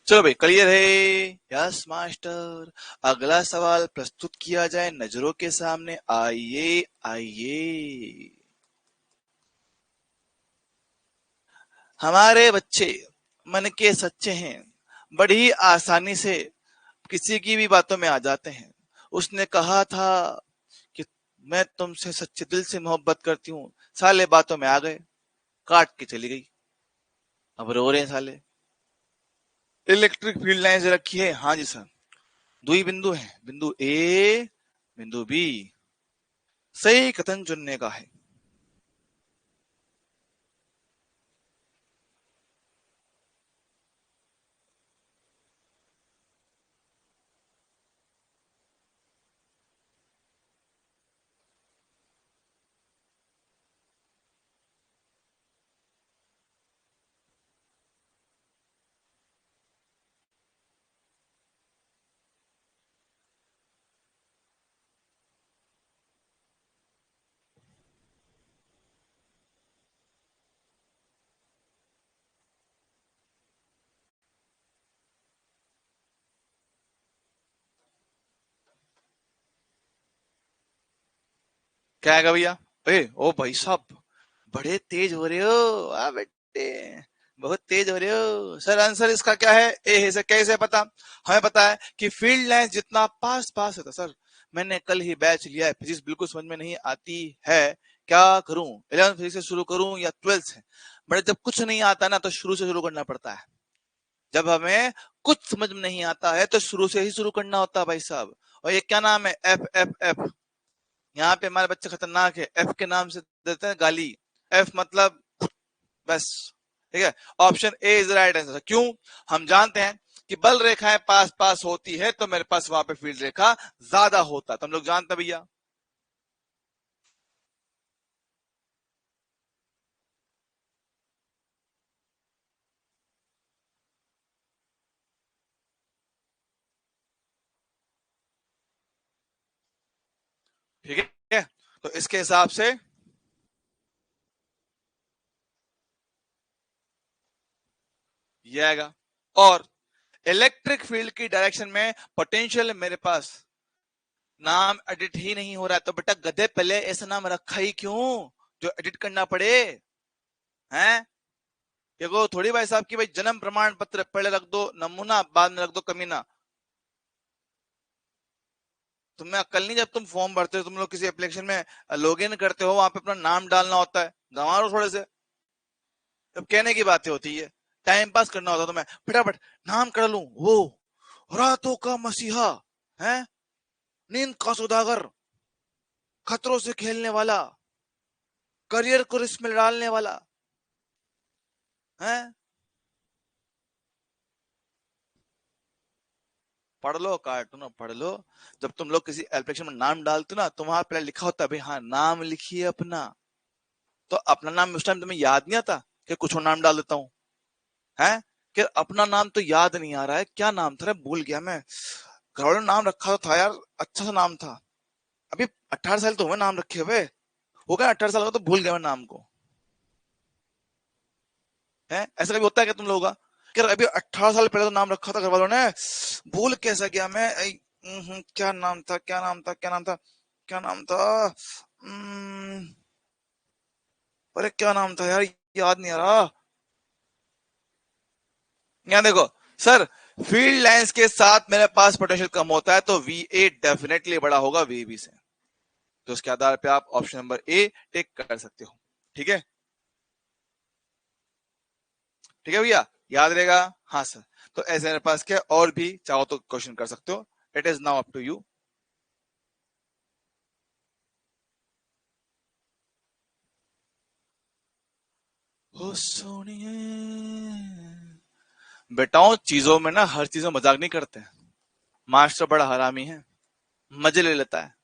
चलो भाई क्लियर है। Yes master. अगला सवाल प्रस्तुत किया जाए नजरों के सामने, आइए आइए। हमारे बच्चे मन के सच्चे हैं, बड़ी आसानी से किसी की भी बातों में आ जाते हैं। उसने कहा था कि मैं तुमसे सच्चे दिल से मोहब्बत करती हूँ, साले बातों में आ गए, काट के चली गई, अब रो रहे हैं साले। इलेक्ट्रिक फील्ड लाइन से रखी है, हाँ जी सर। दो ही बिंदु है, बिंदु ए, बिंदु बी। सही कथन चुनने का है। क्या है भैया। ओ भाई साहब, बड़े तेज हो रहे हो आ बेटे, बहुत तेज हो रहे हो। सर आंसर इसका क्या है, ए है। सर कैसे पता, हमें पता है कि फील्ड लाइन जितना पास पास होता। सर मैंने कल ही बैच लिया है, फिजिक्स बिल्कुल समझ में नहीं आती है, क्या करूं, 11th फिजिक्स से शुरू करूं या 12th से। बट जब कुछ नहीं आता ना तो शुरू से शुरू करना पड़ता है। जब हमें कुछ समझ में नहीं आता है तो शुरू से ही शुरू करना होता है भाई साहब। और ये क्या नाम है, एफ एफ एफ। यहाँ पे हमारे बच्चे खतरनाक है, एफ के नाम से देते हैं गाली। एफ मतलब बस, ठीक है। Option A is right answer. क्यों, हम जानते हैं कि बल रेखाएं पास पास होती है तो मेरे पास वहां पे फील्ड रेखा ज्यादा होता, तो हम लोग जानते हैं भैया। ठीक है, तो इसके हिसाब से ये आएगा। और इलेक्ट्रिक फील्ड की डायरेक्शन में पोटेंशियल मेरे पास, नाम एडिट ही नहीं हो रहा है तो बेटा गधे पहले ऐसा नाम रखा ही क्यों जो एडिट करना पड़े, हैं। देखो थोड़ी भाई साहब की भाई जन्म प्रमाण पत्र पहले रख दो नमूना, बाद में रख दो कमीना। तुम्हें अक्ल नहीं, जब तुम फॉर्म भरते हो, तुम लोग किसी एप्लीकेशन में लॉग इन करते हो, वहां पे अपना नाम डालना होता है, गंवारो थोड़े से। तब कहने की बातें होती है, टाइम पास करना होता है, तो मैं फटाफट नाम कर लूं। वो रातों का मसीहा है, नींद का सौदागर, खतरों से खेलने वाला, करियर को रिस्क में डालने वाला है। पढ़ लो कार्टून, पढ़ लो। जब तुम लोग किसी एप्लीकेशन में नाम डालते हो ना तो वहां पहले लिखा होता है भाई, हाँ नाम लिखिए अपना। तो अपना नाम उस टाइम तुम्हें याद नहीं आता कि कुछ और नाम डाल देता हूँ, है कि अपना नाम तो याद नहीं आ रहा है, क्या नाम था, भूल गया मैं। घर वालों ने नाम रखा तो था यार, अच्छा सा नाम था। अभी 18 साल तो हुए नाम रखे हुए, हो गया 18 साल का तो भूल गया मैं नाम को, है। ऐसा कभी होता है क्या तुम लोगों का कि अभी 18 साल पहले तो नाम रखा था घर वालों ने, भूल कैसा गया मैं। क्या नाम था, क्या नाम था, क्या नाम था, क्या नाम था? अरे क्या नाम था यार, याद नहीं आ रहा। यहाँ देखो सर, फील्ड लाइंस के साथ मेरे पास पोटेंशियल कम होता है तो वी डेफिनेटली बड़ा होगा वी से। तो उसके आधार पे आप ऑप्शन नंबर ए टिक कर सकते हो। ठीक है, ठीक है भैया, याद रहेगा। हाँ सर। तो ऐसे मेरे पास क्या और भी चाहो तो क्वेश्चन कर सकते हो। It is now up to you. हो सोनिए, बेटाओं चीजों में ना हर चीज में मजाक नहीं करते। मास्टर बड़ा हरामी है, मजे ले लेता है।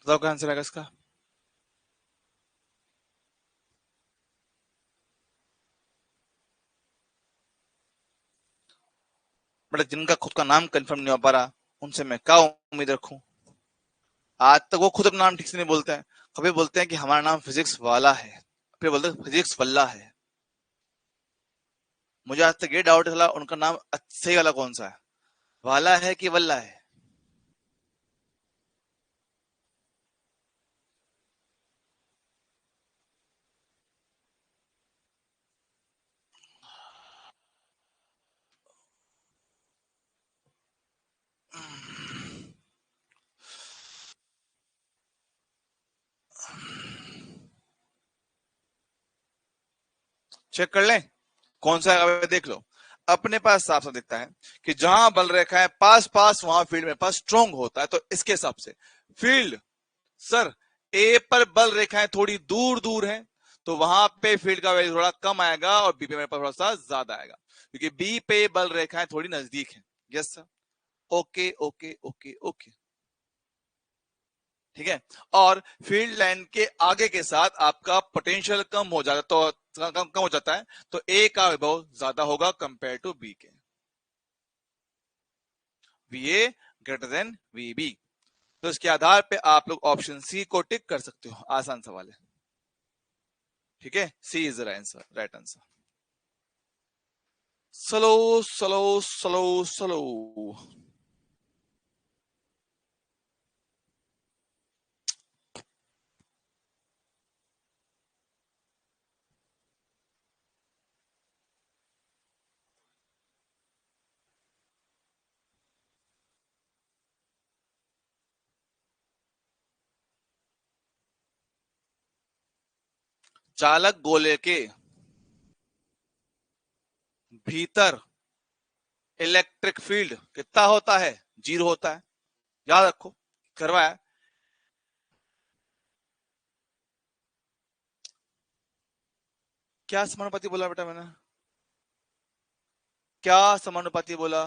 बताओ क्या आंसर आएगा इसका। बट जिनका खुद का नाम कंफर्म नहीं हो पा रहा, उनसे मैं क्या उम्मीद रखूं। आज तक वो खुद अपना नाम ठीक से नहीं बोलते हैं। कभी बोलते हैं कि हमारा नाम फिजिक्स वाला है, फिर बोलते हैं फिजिक्स वल्ला है। मुझे आज तक ये डाउट चला उनका नाम सही वाला कौन सा है, वाला है कि वल्ला है। चेक कर लें कौन सा है, देख लो। अपने पास साफ साफ दिखता है कि जहां बल रेखा है पास पास वहां फील्ड मेरे पास स्ट्रोंग होता है। तो इसके हिसाब से फील्ड सर, ए पर बल रेखाएं थोड़ी दूर दूर हैं, तो वहां पे फील्ड का वैल्यू थोड़ा कम आएगा और बी पे मेरे पास थोड़ा सा ज्यादा आएगा, क्योंकि बी पे बल रेखाएं थोड़ी नजदीक हैं। Yes sir. Okay okay okay okay. ठीक है। और फील्ड लाइन के आगे के साथ आपका पोटेंशियल कम हो जाता, तो कम हो जाता है, तो ए का विभव ज्यादा होगा कंपेयर टू बी के। V A greater than V B. तो इसके आधार पे आप लोग ऑप्शन सी को टिक कर सकते हो। आसान सवाल है। ठीक है, C is the right answer. Slow slow slow slow. चालक गोले के भीतर इलेक्ट्रिक फील्ड कितना होता है? जीरो होता है। याद रखो, करवाया। क्या समानुपाती बोला बेटा मैंने? क्या समानुपाती बोला?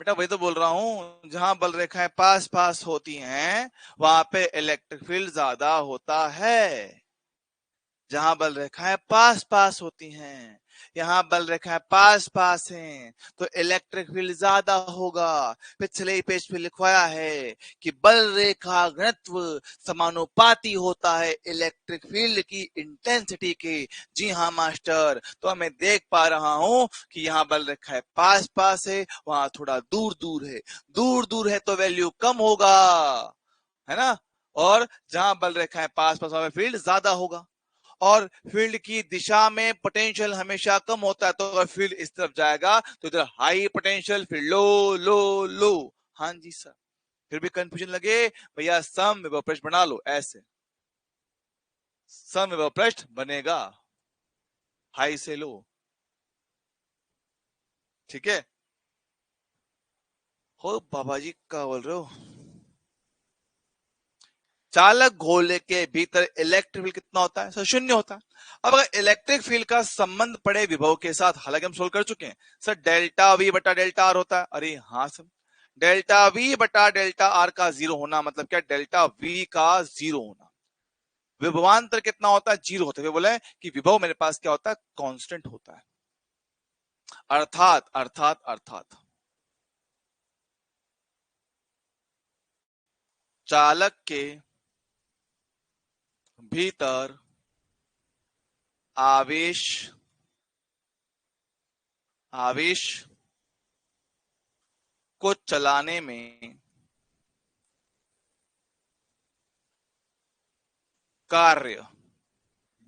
बेटा वही तो बोल रहा हूं, जहां बल रेखाएं पास पास होती हैं वहां पे इलेक्ट्रिक फील्ड ज्यादा होता है। जहां बल रेखाएं पास पास होती हैं, यहाँ बल रेखाएं पास पास हैं, तो इलेक्ट्रिक फील्ड ज्यादा होगा। पिछले ही पेज पे लिखवाया है कि बल रेखा घनत्व समानुपाती होता है इलेक्ट्रिक फील्ड की इंटेंसिटी के। जी हाँ मास्टर, तो मैं देख पा रहा हूं कि यहाँ बल रेखाएं पास पास है, वहां थोड़ा दूर दूर है। दूर दूर है तो वैल्यू कम होगा, है ना। और जहां बल रेखाएं पास पास वहां फील्ड ज्यादा होगा। और फील्ड की दिशा में पोटेंशियल हमेशा कम होता है, तो अगर फील्ड इस तरफ जाएगा तो इधर हाई पोटेंशियल, फिर लो लो लो। हाँ जी सर। फिर भी कंफ्यूजन लगे, भैया सम विभव पृष्ठ बना लो, ऐसे सम विभव पृष्ठ बनेगा, हाई से लो, ठीक है। हो बाबा जी क्या बोल रहे हो? चालक गोले के भीतर इलेक्ट्रिक फील्ड कितना होता है सर? शून्य होता है। अब अगर इलेक्ट्रिक फील्ड का संबंध पड़े विभव के साथ, हालांकि हम सोल्व कर चुके हैं सर, डेल्टा वी बटा डेल्टा आर होता है। अरे हाँ सर, डेल्टा वी बटा डेल्टा आर का जीरो होना मतलब क्या? डेल्टा वी का जीरो होना। विभवांतर कितना होता है? जीरो होता है। वे बोले कि विभव मेरे पास क्या होता है? कांस्टेंट होता है। अर्थात अर्थात अर्थात चालक के भीतर आवेश आवेश को चलाने में कार्य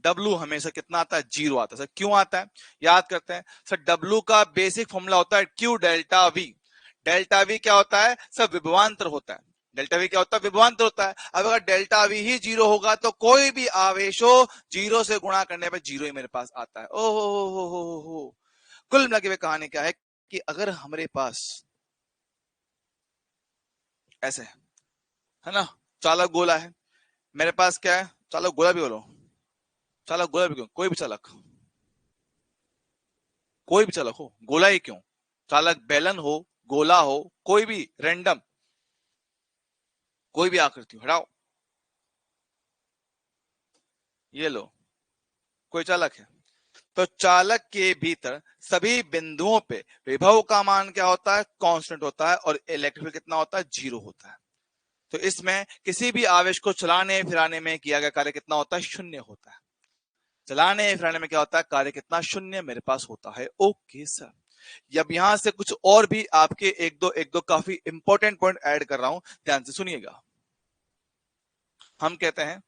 W हमेशा कितना आता है? जीरो आता है। सर क्यों आता है? याद करते हैं सर, W का बेसिक फॉर्मूला होता है Q delta V। Delta V क्या होता है सर? विभवांतर होता है। डेल्टा V क्या होता है? विभवांतर होता है। अब अगर डेल्टा V ही जीरो होगा तो कोई भी आवेश हो, जीरो से गुणा करने पर जीरो ही मेरे पास आता है। हो। कुल मिला के कहानी क्या है कि अगर हमारे पास ऐसे है ना, चालक गोला है, मेरे पास क्या है? चालक गोला भी बोलो, चालक गोला भी क्यों, कोई भी चालक, कोई भी चालक हो, गोला ही क्यों, चालक बेलन हो, गोला हो, कोई भी रैंडम, कोई भी आकृति हटाओ, ये लो, कोई चालक है। तो चालक के भीतर सभी बिंदुओं पे विभव का मान क्या होता है? कांस्टेंट होता है। और इलेक्ट्रिक कितना होता है? जीरो होता है। तो इसमें किसी भी आवेश को चलाने फिराने में किया गया कार्य कितना होता है? शून्य होता है। चलाने फिराने में क्या होता है? कार्य कितना? शून्य मेरे पास होता है। ओके सर, अब यहां से कुछ और भी आपके एक दो काफी इंपॉर्टेंट पॉइंट ऐड कर रहा हूं, ध्यान से सुनिएगा। हम कहते हैं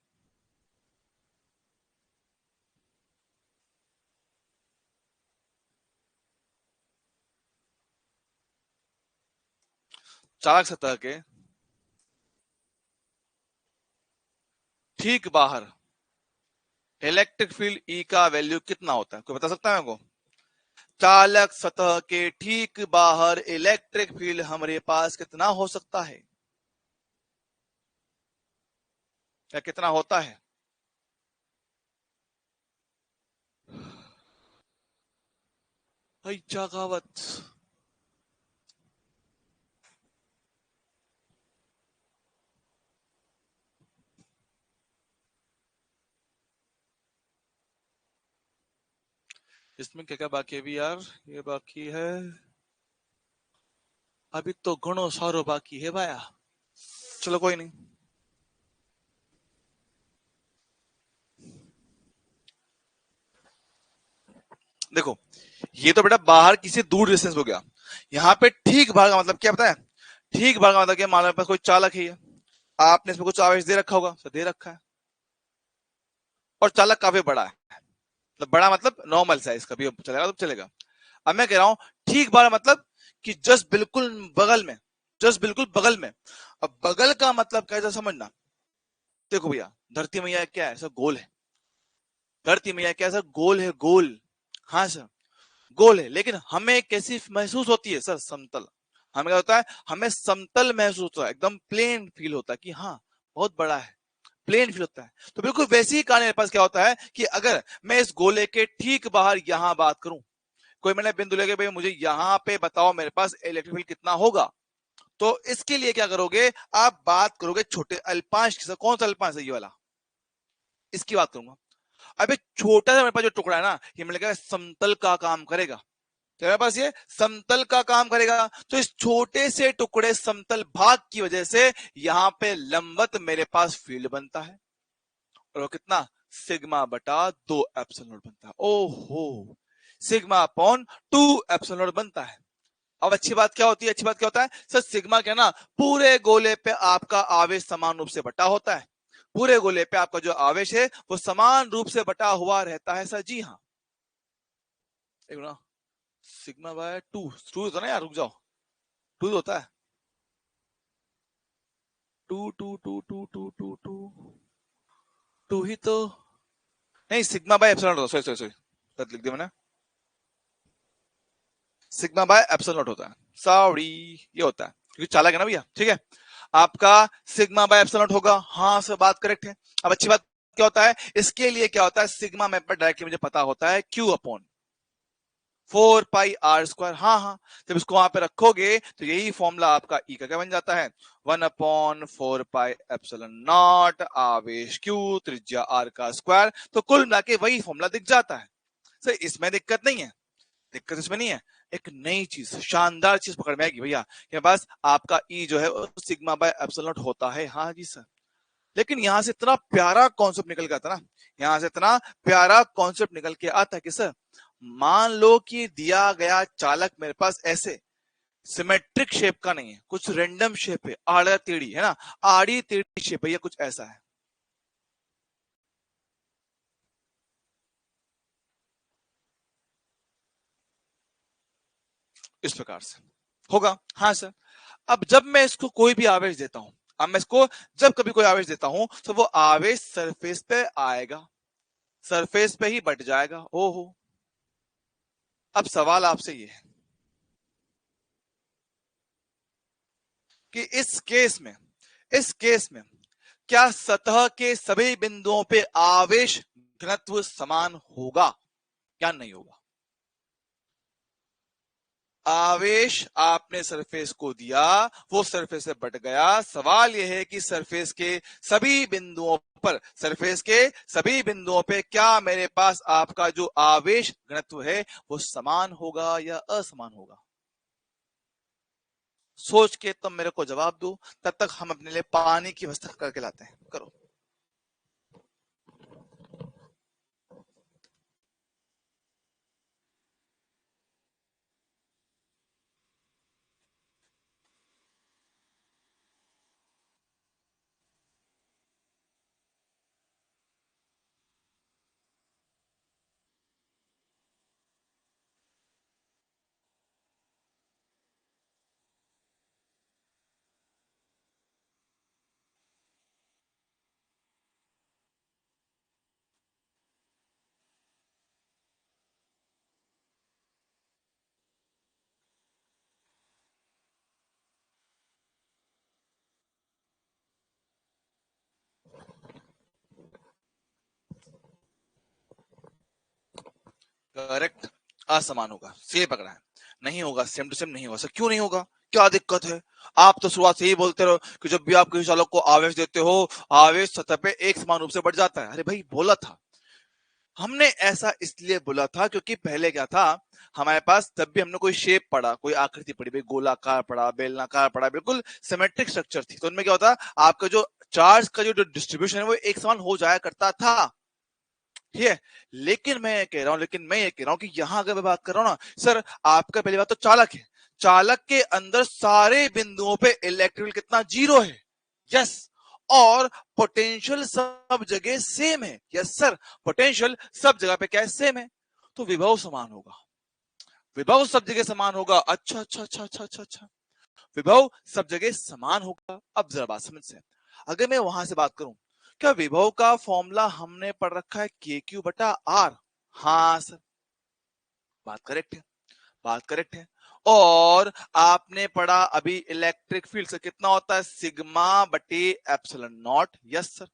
चालक सतह के ठीक बाहर इलेक्ट्रिक फील्ड ई का वैल्यू कितना होता है? कोई बता सकता है मेरे को? चालक सतह के ठीक बाहर इलेक्ट्रिक फील्ड हमारे पास कितना हो सकता है? क्या कितना होता है? जगावत, इसमें क्या क्या बाकी है भी यार? ये बाकी है, अभी तो घणो सारो बाकी है भाया। चलो कोई नहीं, देखो ये तो बेटा बाहर किसी दूर डिस्टेंस हो गया। यहाँ पे ठीक बाहर का मतलब क्या पता है? ठीक बाहर का मतलब क्या? मान लो पास कोई चालक ही है, आपने इसमें कुछ आवेश दे रखा होगा, तो दे रखा है, और चालक काफी बड़ा है, मतलब बड़ा मतलब नॉर्मल साइज का भी चलेगा तो चलेगा। अब मैं कह रहा हूं ठीक बाहर मतलब कि जस्ट बिल्कुल बगल में, जस्ट बिल्कुल बगल में। अब बगल का मतलब कैसा समझना, देखो भैया धरती मैया क्या है सर? गोल है। धरती मैया क्या सर? गोल है, गोल। हाँ सर, गोल है, लेकिन हमें कैसी महसूस होती है सर? समतल। हमें क्या होता है? हमें समतल महसूस होता है, एकदम प्लेन फील होता है कि हाँ बहुत बड़ा है, प्लेन फील होता है। तो बिल्कुल वैसी ही कहानी मेरे पास क्या होता है कि अगर मैं इस गोले के ठीक बाहर यहां बात करूं, कोई मैंने बिंदु लेके भाई मुझे यहां पे बताओ मेरे पास इलेक्ट्रिक फील्ड कितना होगा, तो इसके लिए क्या करोगे? आप बात करोगे छोटे अल्पांश की। कौन सा अल्पांश है? ये वाला, इसकी बात करूंगा। अबे छोटा सा मेरे पास जो टुकड़ा है ना, ये मैंने कहा समतल का काम करेगा। तो मेरे पास ये समतल का काम करेगा, तो इस छोटे से टुकड़े समतल भाग की वजह से यहां पे लंबवत मेरे पास फील्ड बनता है, और वो कितना? सिग्मा बटा 2 एप्सिलॉन बनता है। ओहो, सिग्मा अपॉन 2 एप्सिलॉन बनता है। अब अच्छी बात क्या होती है? अच्छी बात क्या होता है सर? सिग्मा क्या ना, पूरे गोले पे आपका आवेश समान रूप से बटा होता है। पूरे गोले पे आपका जो आवेश है वो समान रूप से बटा हुआ रहता है सर। जी हाँ, एक ना, सिग्मा बाय 2 होता है ना यार, रुक जाओ, 2 होता है। Two two two two two two two two ही तो नहीं, सिग्मा बाय एप्सिलॉन होता है, सॉरी सॉरी सॉरी लिख दिया मैंने, सिग्मा बाय एप्सिलॉन नॉट होता है, सॉरी ये होता है क्योंकि चालक है ना भैया, ठीक है। आपका सिग्मा बाय एप्सिलॉन नॉट होगा, हाँ सर बात करेक्ट है। अब अच्छी बात क्या होता है, इसके लिए क्या होता है, सिग्मा में पर डायरेक्टली मुझे पता होता है क्यू अपॉन 4 पाई r स्क्वायर, हाँ हाँ, जब इसको वहां पे रखोगे तो यही फॉर्मूला आपका ई का क्या बन जाता है, 1/4 पाई एप्सिलॉन नॉट आवेश क्यू त्रिज्या आर का स्क्वायर, तो कुल मिला के वही फॉर्मूला दिख जाता है। सर इसमें दिक्कत नहीं है, दिक्कत इसमें नहीं है, एक नई चीज शानदार चीज पकड़ में आएगी भैया कि बस आपका ई जो है सिग्मा बाय एप्सिलॉन नॉट होता है, हाँ जी सर। लेकिन यहां से इतना प्यारा कॉन्सेप्ट निकल के आता ना, यहां से इतना प्यारा कॉन्सेप्ट निकल के आता है कि सर मान लो कि दिया गया चालक मेरे पास ऐसे सिमेट्रिक शेप का नहीं है, कुछ रेंडम शेप है, आड़ा टेढ़ी है ना, आड़ी टेढ़ी शेप है, या कुछ ऐसा है, इस प्रकार से होगा, हाँ सर। अब जब मैं इसको कोई भी आवेश देता हूं, अब मैं इसको जब कभी कोई आवेश देता हूं तो वो आवेश सरफेस पे आएगा, सरफेस पे ही बट जाएगा, ओहो। अब सवाल आपसे ये है कि इस केस में क्या सतह के सभी बिंदुओं पे आवेश घनत्व समान होगा या नहीं होगा। आवेश आपने सरफेस को दिया, वो सरफेस से बट गया, सवाल यह है कि सरफेस के सभी बिंदुओं पर, सरफेस के सभी बिंदुओं पे क्या मेरे पास आपका जो आवेश घनत्व है वो समान होगा या असमान होगा। सोच के तुम मेरे को जवाब दो, तब तक हम अपने लिए पानी की व्यवस्था करके लाते हैं, करो। करेक्ट, असमान होगा, से पकड़ा है, नहीं होगा, सेम टू सेम नहीं होगा। सर क्यों नहीं होगा, क्या दिक्कत है। आप तो शुरुआत से ही बोलते रहो कि जब भी आप किसी चालक को आवेश देते हो, आवेश सतह पे एक समान रूप से बढ़ जाता है। अरे भाई बोला था हमने, ऐसा इसलिए बोला था क्योंकि पहले क्या था, हमारे पास जब भी हमने कोई शेप पढ़ा, कोई आकृति पढ़ी, भाई गोलाकार पढ़ा, बेलनाकार पढ़ा, बिल्कुल सिमेट्रिक स्ट्रक्चर थी, तो उनमें क्या होता, आपका जो चार्ज का जो डिस्ट्रीब्यूशन है वो एक समान हो जाया करता था, ठीक है। लेकिन मैं ये कह रहा हूं कि यहां अगर मैं बात कर रहा हूं ना सर, आपका पहली बात तो चालक है, चालक के अंदर सारे बिंदुओं पे इलेक्ट्रिक फील्ड कितना, जीरो है, यस। और पोटेंशियल सब जगह सेम है, यस सर, पोटेंशियल सब जगह पे क्या है, सेम है, तो विभव समान होगा, विभव सब जगह समान होगा, अच्छा अच्छा अच्छा अच्छा अच्छा अच्छा, विभव सब जगह समान होगा। अब जरा बात समझ से, अगर मैं वहां से बात करूं, क्या विभव का फॉर्मूला हमने पढ़ रखा है के क्यू बटा आर, हाँ सर, बात करेक्ट है, बात करेक्ट है। और आपने पढ़ा अभी इलेक्ट्रिक फील्ड से कितना होता है, सिग्मा बटे एप्सिलॉन नॉट, यस सर।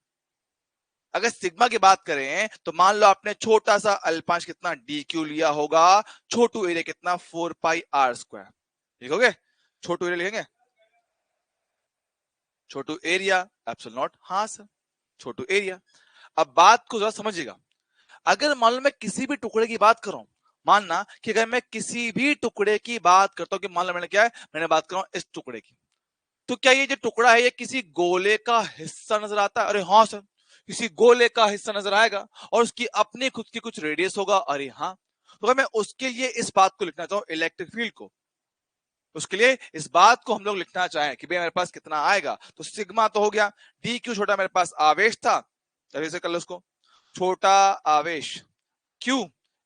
अगर सिग्मा की बात करें तो मान लो आपने छोटा सा अल्पांश कितना डी क्यू लिया होगा, छोटू एरिया कितना 4 पाई r स्क्वायर, लिखोगे, छोटू एरिया लिखेंगे, छोटू एरिया एप्सिलॉन नॉट, हाँ सर, छोटू एरिया। अब बात को जरा समझिएगा, अगर मान लो मैं किसी भी टुकड़े की बात कर रहा हूं, मानना कि अगर मैं किसी भी टुकड़े की बात करता हूं, कि मान लो मैंने क्या है, मैंने बात कर रहा हूं इस टुकड़े की, तो क्या ये जो टुकड़ा है ये किसी गोले का हिस्सा नजर आता है, अरे हाँ सर, किसी गोले का हिस्सा नजर आएगा, और उसकी अपनी खुद की कुछ रेडियस होगा, अरे हाँ। तो अगर मैं उसके लिए इस बात को लिखना चाहूं, इलेक्ट्रिक फील्ड को, उसके लिए इस बात को हम लोग लिखना चाहें कि भाई मेरे पास कितना आएगा, तो सिग्मा तो हो गया, डी क्यू छोटा मेरे पास आवेश था, चलिए से कर लो उसको, छोटा आवेश क्यू,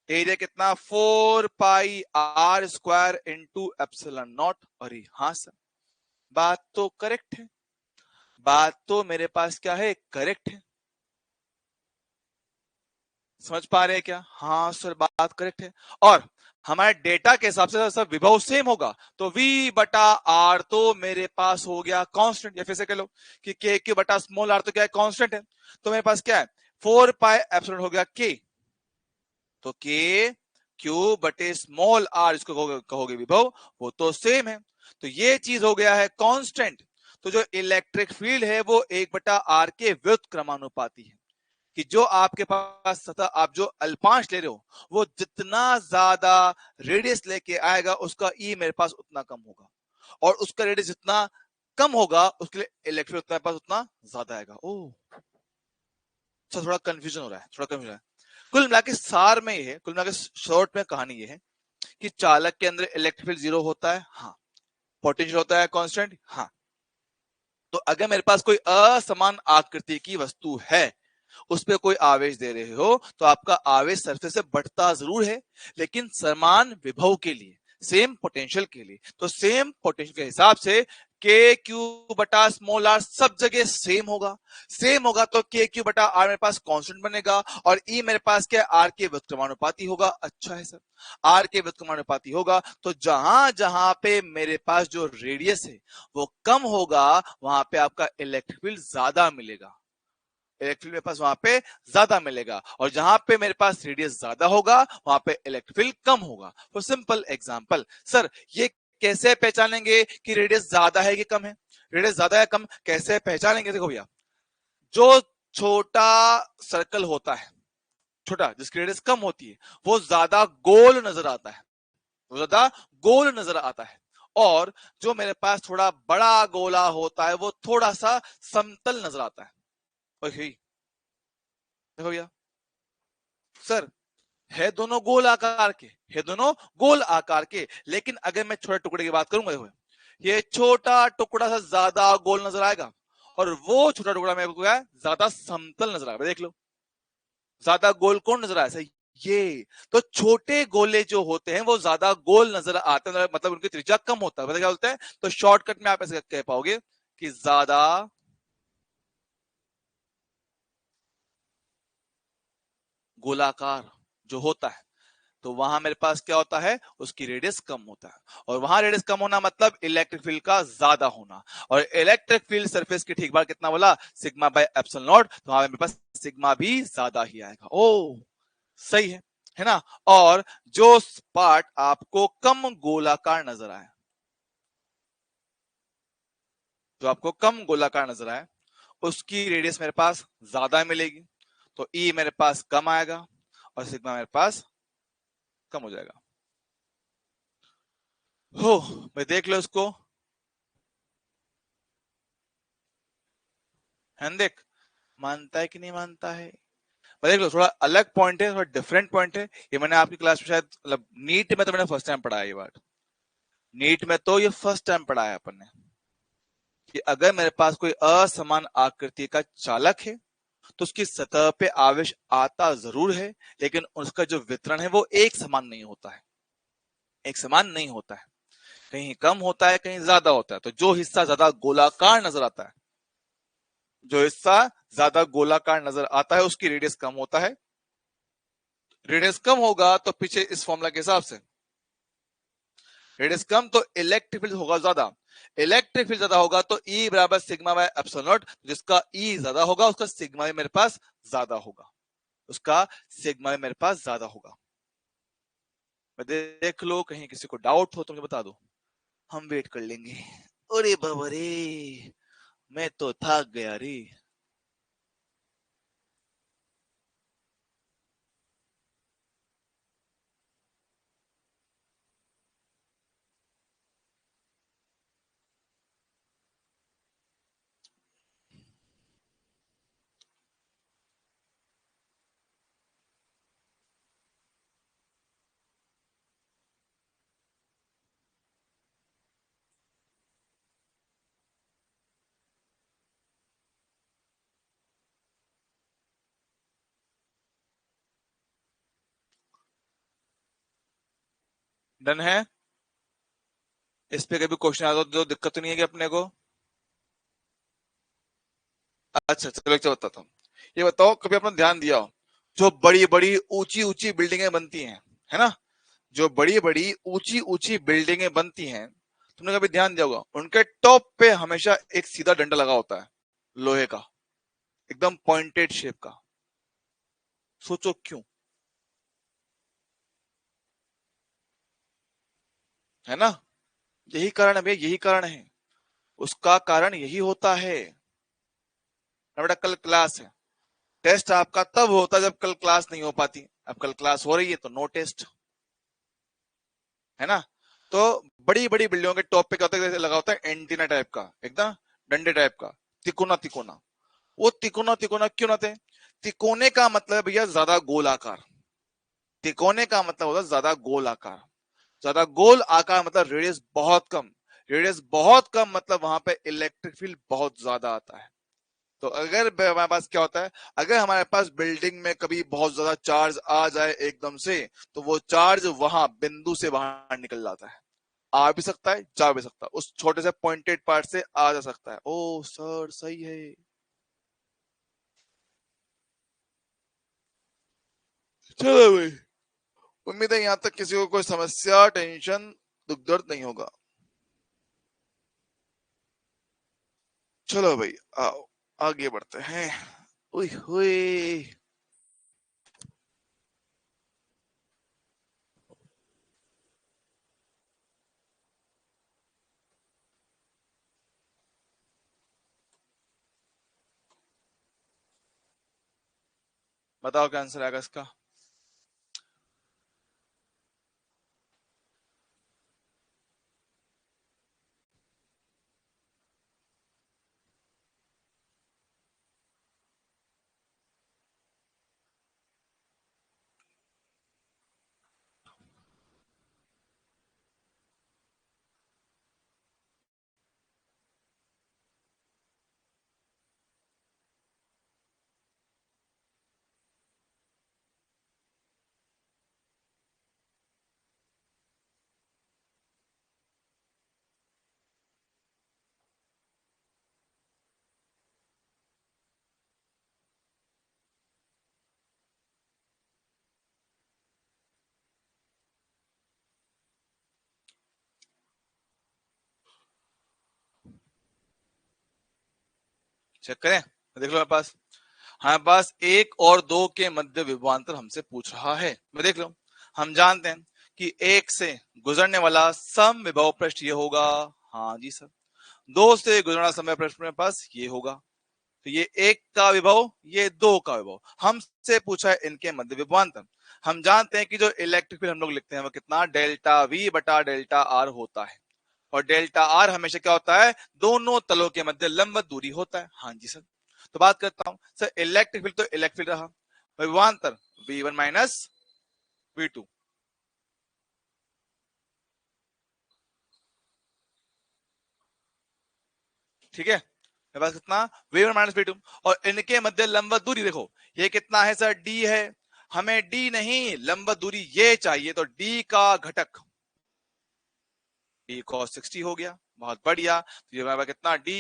एरिया कितना 4 पाई r square into epsilon not, अरे हाँ सर, बात तो करेक्ट है, बात तो मेरे पास क्या है, करेक्ट है। समझ पा रहे हैं क्या? हाँ सर, बात करेक्ट है। और हमारे डेटा के हिसाब से सर विभव सेम होगा, तो V बटा R तो मेरे पास हो गया कांस्टेंट। या फिर से कह लो कि K क्यू बटा स्मॉल r तो क्या है, कांस्टेंट है। तो मेरे पास क्या है, 4 पाई एप्सिलॉन हो गया K। तो K क्यू बटे स्मॉल r, इसको कहोगे विभव, वो तो सेम है। तो ये चीज हो गया है कांस्टेंट। तो जो इलेक्ट्रिक फील्ड है वो 1 बटा r के व्युत्क्रमानुपाती है। कि जो आपके पास सतह, आप जो अल्पांश ले रहे हो, वो जितना ज्यादा रेडियस लेके आएगा उसका ई मेरे पास उतना कम होगा, और उसका रेडियस जितना कम होगा उसके लिए इलेक्ट्रिक मेरे पास उतना ज्यादा आएगा। ओह, अच्छा, थोड़ा कंफ्यूजन हो रहा है, थोड़ा कंफ्यूजन है। कुल मिला के सार में ये है, कुल मिला के शॉर्ट में कहानी ये है कि चालक के अंदर इलेक्ट्रिक फील्ड 0 होता है, हाँ। पोटेंशियल होता है कांस्टेंट, हाँ। तो अगर मेरे पास कोई असमान आकृति की वस्तु है, उस पर कोई आवेश दे रहे हो, तो आपका आवेश सरफेस से बढ़ता जरूर है, लेकिन समान विभव के लिए, सेम पोटेंशियल के लिए। तो सेम पोटेंशियल के हिसाब से के क्यू बटा स्मॉल आर सब जगह सेम होगा। सेम होगा तो के क्यू बटा आर मेरे पास कांस्टेंट बनेगा, और ई मेरे पास क्या, आर के व्युत्क्रमानुपाती होगा। अच्छा है सर, आर के व्युत्क्रमानुपाती होगा तो जहां जहां पे मेरे पास जो रेडियस है वो कम होगा, वहां पे आपका इलेक्ट्रिक फील्ड ज्यादा मिलेगा। इलेक्ट्रिक फील्ड मेरे पास वहां पे ज्यादा मिलेगा, और जहां पे मेरे पास रेडियस ज्यादा होगा वहां पे इलेक्ट्रिक फील्ड कम होगा। फॉर सिंपल एग्जांपल, सर ये कैसे पहचानेंगे कि रेडियस ज्यादा है कि कम है? रेडियस ज्यादा है कम कैसे पहचानेंगे? देखो भैया, जो छोटा सर्कल होता है, छोटा जिसकी रेडियस कम होती है, वो ज्यादा गोल नजर आता है, वो ज्यादा गोल नजर आता है। और जो मेरे पास थोड़ा बड़ा गोला होता है वो थोड़ा सा समतल नजर आता है। ओके, देखो भैया, सर है दोनों गोल आकार के, है दोनों गोल आकार के, लेकिन अगर मैं छोटे टुकड़े की बात करूंगा, देखो ये छोटा टुकड़ा सा ज्यादा गोल नजर आएगा, और वो छोटा टुकड़ा मेरे को क्या है, ज्यादा समतल नजर आएगा। देख लो, ज्यादा गोल कौन नजर आया, सही ये। तो छोटे गोले जो होते हैं वो ज्यादा गोल नजर आते हैं, मतलब उनकी त्रिज्या कम होता है। पता क्या बोलते हैं? तो शॉर्टकट में आप ऐसे कह पाओगे कि ज्यादा गोलाकार जो होता है, तो वहां मेरे पास क्या होता है, उसकी रेडियस कम होता है। और वहां रेडियस कम होना मतलब इलेक्ट्रिक फील्ड का ज्यादा होना। और इलेक्ट्रिक फील्ड सरफेस की ठीक बार कितना बोला, सिग्मा बाय एप्सिलॉन नॉट, तो वहां मेरे पास सिग्मा भी ज्यादा ही आएगा। ओ, सही है ना? और जो पार्ट आपको कम गोलाकार नजर आए, जो आपको कम गोलाकार नजर आए, उसकी रेडियस मेरे पास ज्यादा मिलेगी, तो ई मेरे पास कम आएगा, और सिग्मा मेरे पास कम हो जाएगा। हो, भाई देख लो इसको, है ना? देख, मानता है कि नहीं मानता है? पर देख लो, थोड़ा अलग पॉइंट है, थोड़ा डिफरेंट पॉइंट है। ये मैंने आपकी क्लास में शायद, मतलब नीट में तो मैंने फर्स्ट टाइम पढ़ा है ये बात। नीट में तो ये फर्स्ट टाइम पढ़ा है अपन ने, कि अगर मेरे पास कोई असमान आकृति का चालक है, तो उसकी सतह पे आवेश आता जरूर है, लेकिन उसका जो वितरण है वो एक समान नहीं होता है, एक समान नहीं होता है। कहीं कम होता है, कहीं ज्यादा होता है। तो जो हिस्सा ज्यादा गोलाकार नजर आता है, जो हिस्सा ज्यादा गोलाकार नजर आता है, उसकी रेडियस कम होता है। रेडियस कम होगा तो पीछे इस फॉर्मूला के हिसाब से रेडियस कम तो इलेक्ट्रिक फील्ड होगा ज्यादा। इलेक्ट्रिक फील्ड ज्यादा होगा तो ई बराबर सिग्मा बाय एप्सिलॉन नॉट, जिसका ई ज्यादा होगा उसका सिग्मा भी मेरे पास ज्यादा होगा, उसका सिग्मा भी मेरे पास ज्यादा होगा। देख लो, कहीं किसी को डाउट हो तो मुझे बता दो, हम वेट कर लेंगे। अरे बाबा रे, मैं तो थक गया रे। डन है? इस पे कभी क्वेश्चन आता तो दिक्कत तो नहीं है कि अपने को? अच्छा चलो एक चीज बताता हूँ। ये बताओ, कभी आपने ध्यान दिया हो, जो बड़ी बड़ी ऊंची ऊंची बिल्डिंगें बनती हैं, है ना, जो बड़ी बड़ी ऊंची ऊंची बिल्डिंगें बनती हैं, तुमने कभी ध्यान दिया होगा उनके टॉप पे हमेशा एक सीधा डंडा लगा होता है, लोहे का, एकदम पॉइंटेड शेप का। सोचो क्यों? है ना? यही कारण है भैया, यही कारण है। उसका कारण यही होता है। ना बेटा, कल क्लास है। टेस्ट आपका तब होता है जब कल क्लास नहीं हो पाती। अब कल क्लास हो रही है तो नो टेस्ट, है ना? तो बड़ी बड़ी बिल्डिंगों के टॉप पे क्या होता है, जैसे लगा होता है एंटीना टाइप का, एकदम डंडे टाइप का, तिकोना तिकोना। वो तिकोना तिकोना क्यों ना थे? तिकोने का मतलब है भैया ज्यादा गोल आकार। तिकोने का मतलब होता है ज्यादा गोल आकार। ज्यादा गोल आकार मतलब रेडियस बहुत कम। रेडियस बहुत कम मतलब वहां पे इलेक्ट्रिक फील्ड बहुत ज्यादा आता है। तो अगर हमारे पास क्या होता है, अगर हमारे पास बिल्डिंग में कभी बहुत ज्यादा चार्ज आ जाए एकदम से, तो वो चार्ज वहां बिंदु से बाहर निकल जाता है। आ भी सकता है, जा भी सकता है, उस छोटे से पॉइंटेड पार्ट से आ जा सकता है। ओ सर सही है। चलो भाई, उम्मीद है यहाँ तक किसी को कोई समस्या, टेंशन, दुख दर्द नहीं होगा। चलो भाई, आओ आगे बढ़ते हैं। ओए होए। बताओ क्या आंसर आएगा इसका? चेक करें, देख लो मेरे पास। हमारे पास एक और दो के मध्य विभवांतर हमसे पूछ रहा है। मैं देख लो, हम जानते हैं कि एक से गुजरने वाला सम विभव पृष्ठ ये होगा। हाँ जी सर। दो से गुजरना समय पृष्ठ मेरे पास ये होगा। तो ये एक का विभव, ये दो का विभव, हमसे पूछा है इनके मध्य विभवांतर। हम जानते हैं कि जो इलेक्ट्रिक फील्ड हम लोग लिखते हैं वो कितना, डेल्टा वी बटा डेल्टा आर होता है। और डेल्टा आर हमेशा क्या होता है, दोनों तलों के मध्य लंबवत दूरी होता है। हाँ जी सर। तो बात करता हूं सर, इलेक्ट्रिक फील्ड तो इलेक्ट्रिक फील्ड रहा, विभवांतर V1 माइनस V2। ठीक है, मेरे पास कितना, V1 माइनस V2। और इनके मध्य लंबवत दूरी देखो, ये कितना है सर, D है। हमें D नहीं, लंबवत दूरी ये चाहिए, तो D का घटक D cos 60 हो गया। बहुत बढ़िया। तो ये हमारे पास कितना, D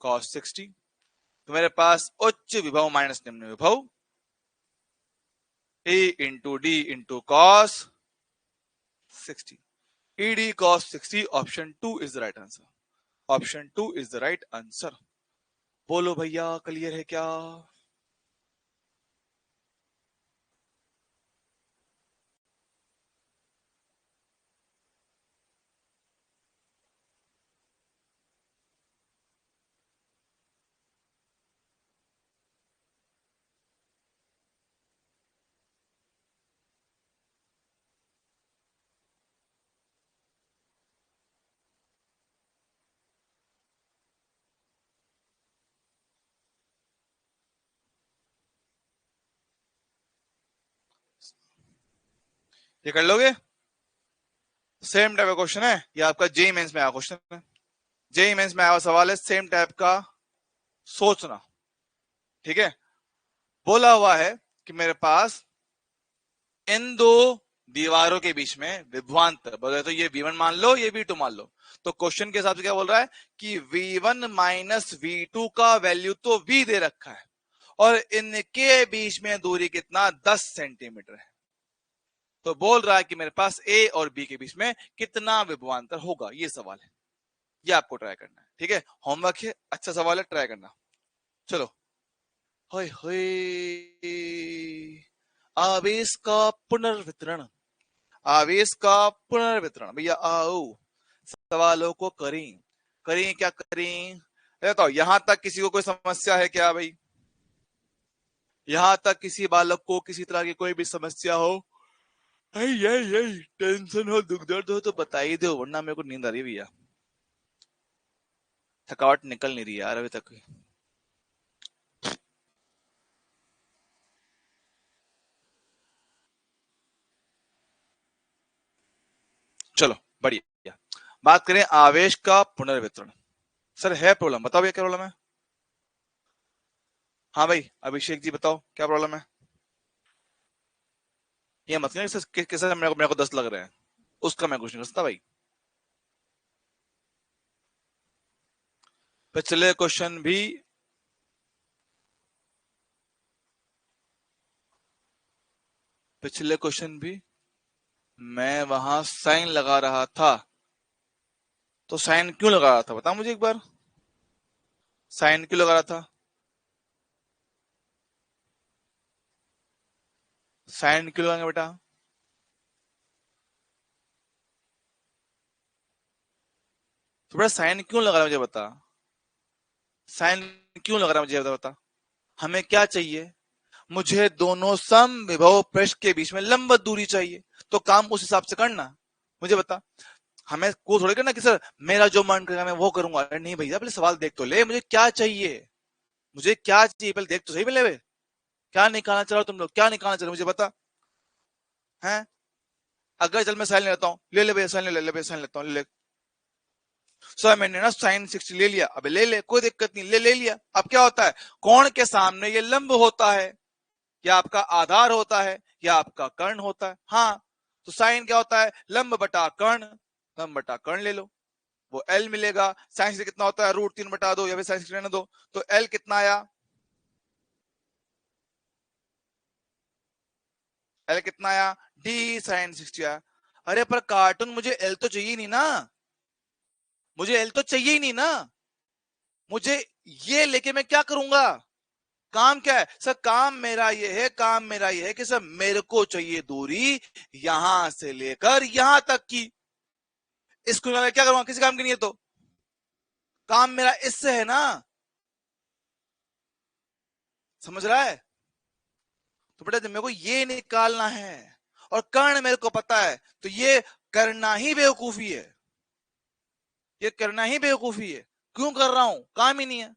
cos 60। तो मेरे पास उच्च विभव माइनस निम्न विभव, E into D into cos 60। ED cos 60, option 2 is the right answer. Option 2 is the right answer. बोलो भैया, क्लियर है क्या? ये कर लोगे? सेम टाइप का क्वेश्चन है, ये आपका जेई मेंस में आया क्वेश्चन है। जेई मेंस में आया सवाल है, सेम टाइप का। सोचना। ठीक है। बोला हुआ है कि मेरे पास इन दो दीवारों के बीच में विभवांतर बोले तो ये V1 मान लो, ये V2 मान लो। तो क्वेश्चन के हिसाब से क्या बोल रहा है कि V1 माइनस V2 का वैल्यू तो V दे रखा है और इनके बीच में दूरी कितना 10 सेंटीमीटर है। तो बोल रहा है कि मेरे पास A और B के बीच में कितना विभवांतर होगा, ये सवाल है। ये आपको ट्राई करना है, ठीक है। होमवर्क है, अच्छा सवाल है, ट्राई करना। चलो। होय होय, आवेश का पुनर्वितरण, आवेश का पुनर्वितरण। भैया आओ, सवालों को करें। करें क्या करें, बताओ। यहां तक किसी को कोई समस्या है क्या भाई? यहां तक किसी बालक को किसी तरह की कोई भी समस्या हो? यही टेंशन हो, दुख दर्द हो तो बता ही दो, वरना मेरे को नींद आ रही है भैया। थकावट निकल नहीं रही यार अभी तक। चलो बढ़िया, बात करें आवेश का पुनर्वितरण। सर है प्रॉब्लम, बताओ भैया क्या प्रॉब्लम है? हाँ भाई अभिषेक जी बताओ क्या प्रॉब्लम है? ये मत किसे मेरे को 10 लग रहे हैं, उसका मैं कुछ नहीं कर सकता भाई। पिछले क्वेश्चन भी पिछले क्वेश्चन भी मैं वहां साइन लगा रहा था। तो साइन क्यों लगा रहा था बता मुझे एक बार, साइन क्यों लगा रहा था? साइन क्यों लगाएंगे बेटा? तो बेटा साइन क्यों लगा रहा है मुझे बता, साइन क्यों लगा रहा है मुझे बता। हमें क्या चाहिए? मुझे दोनों सम विभव पृष्ठ के बीच में लंबवत दूरी चाहिए, तो काम उस हिसाब से करना। मुझे बता, हमें को थोड़े करना कि सर मेरा जो मन करेगा मैं वो करूंगा। अरे नहीं भैया, पहले सवाल देख तो ले, मुझे क्या चाहिए, मुझे क्या चाहिए पहले देख तो सही। पहले क्या निकालना चाह रहे हो तुम लोग, क्या निकालना चाह रहे हो मुझे बता है। अगर चल मैं साइन लेता हूँ, ले ले भैया साइन, ले ले भैया साइन लेता हूँ, ले ले। सर मैंने ना साइन 60 ले लिया, अबे ले ले, कोई दिक्कत नहीं, ले ले लिया। अब क्या होता है, कोण के सामने ये लंब होता है, या आपका आधार होता है, या आपका कर्ण होता है। हाँ, तो साइन क्या होता है, लंब बटा कर्ण, लंब बटा कर्ण ले लो, वो एल मिलेगा। साइन से कितना होता है, √3/2, या फिर साइन रहने दो। तो एल कितना आया, एल कितना आया, डी साइन 60 आया। अरे पर कार्टून मुझे एल तो चाहिए नहीं ना, मुझे एल तो चाहिए ही नहीं ना। मुझे ये लेके मैं क्या करूंगा? काम क्या है सर, काम मेरा ये है, काम मेरा ये है कि सर मेरे को चाहिए दूरी यहां से लेकर यहां तक की। इसको मैं क्या करूंगा, किसी काम की नहीं है तो। काम मेरा इससे है ना, समझ रहा है? तो बेटा मेरे को ये निकालना है, और कर्ण मेरे को पता है, तो ये करना ही बेवकूफी है, ये करना ही बेवकूफी है। क्यों कर रहा हूं, काम ही नहीं है।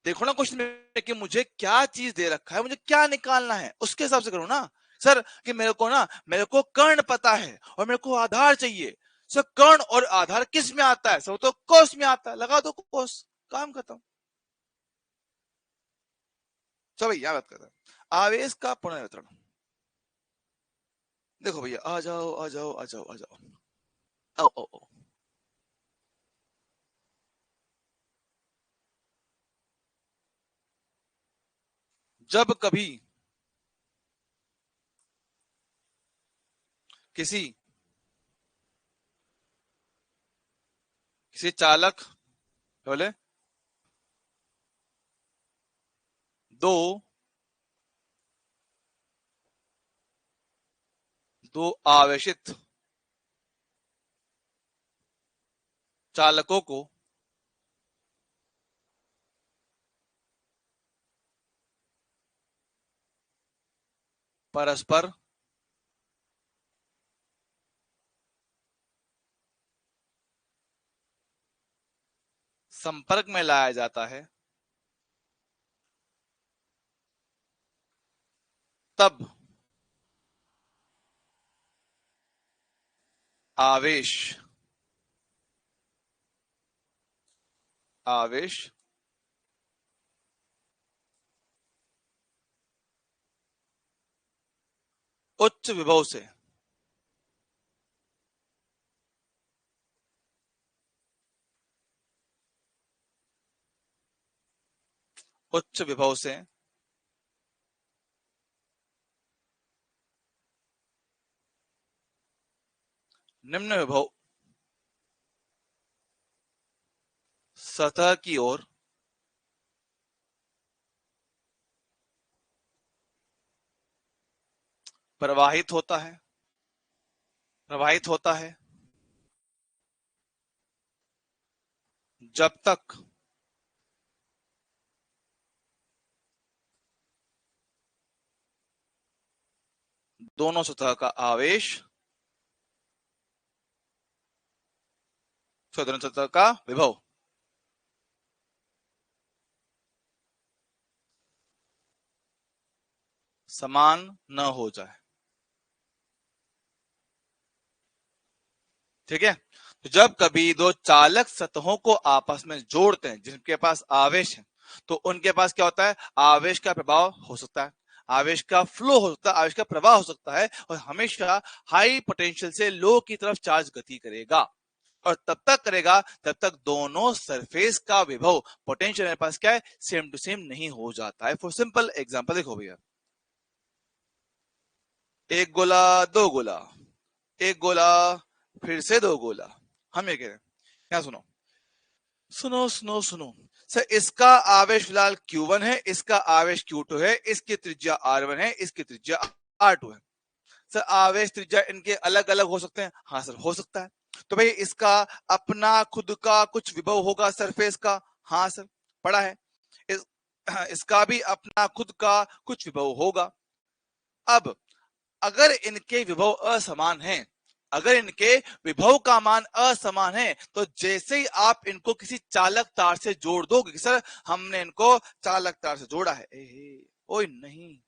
देखो ना क्वेश्चन में कि मुझे क्या चीज दे रखा है, मुझे क्या निकालना है, उसके हिसाब से करो ना। सर कि मेरे को ना, मेरे को कर्ण पता है और मेरे को आधार चाहिए। सर कर्ण और आधार किस में आता है, सब तो कोस में आता है, लगा दो कोस, काम खत्म। चलो भैया बात करते हैं आवेश का पुनर्वितरण। देखो भैया, आ जाओ आ जाओ आ जाओ आ जाओ, आओ आओ आओ। जब कभी किसी किसी चालक, बोले दो दो आवेशित चालकों को परस्पर संपर्क में लाया जाता है, तब आवेश आवेश उच्च विभव से उच्च विभव से निम्न विभव सतह की ओर प्रवाहित होता है, प्रवाहित होता है जब तक दोनों सतह का आवेश दोनों सतह का विभव समान न हो जाए। ठीक है, तो जब कभी दो चालक सतहों को आपस में जोड़ते हैं जिनके पास आवेश है, तो उनके पास क्या होता है, आवेश का प्रभाव हो सकता है, आवेश का फ्लो हो सकता है, आवेश का प्रवाह हो सकता है, और हमेशा हाई पोटेंशियल से लो की तरफ चार्ज गति करेगा, और तब तक करेगा जब तक दोनों सरफेस का विभव पोटेंशियल मेरे पास क्या है, सेम टू सेम नहीं हो जाता है। फॉर सिंपल एग्जांपल देखो भैया, एक गोला, दो गोला, एक गोला, फिर से दो गोला। हम ये कह रहे हैं, क्या सुनो, सुनो सुनो सुनो सर, इसका आवेश फिलहाल Q1 है, इसका आवेश Q2 है, इसकी त्रिज्या R1 है, इसकी त्रिज्या R2 है। सर आवेश त्रिज्या इनके अलग अलग हो सकते हैं, हाँ सर हो सकता है। तो भाई इसका अपना खुद का कुछ विभव होगा सरफेस का, हाँ सर पढ़ा है। इस, इसका भी अपना खुद का कुछ विभव होगा। अब अगर इनके विभव असमान हैं, अगर इनके विभव का मान असमान है, तो जैसे ही आप इनको किसी चालक तार से जोड़ दोगे, सर हमने इनको चालक तार से जोड़ा है, ओए नहीं,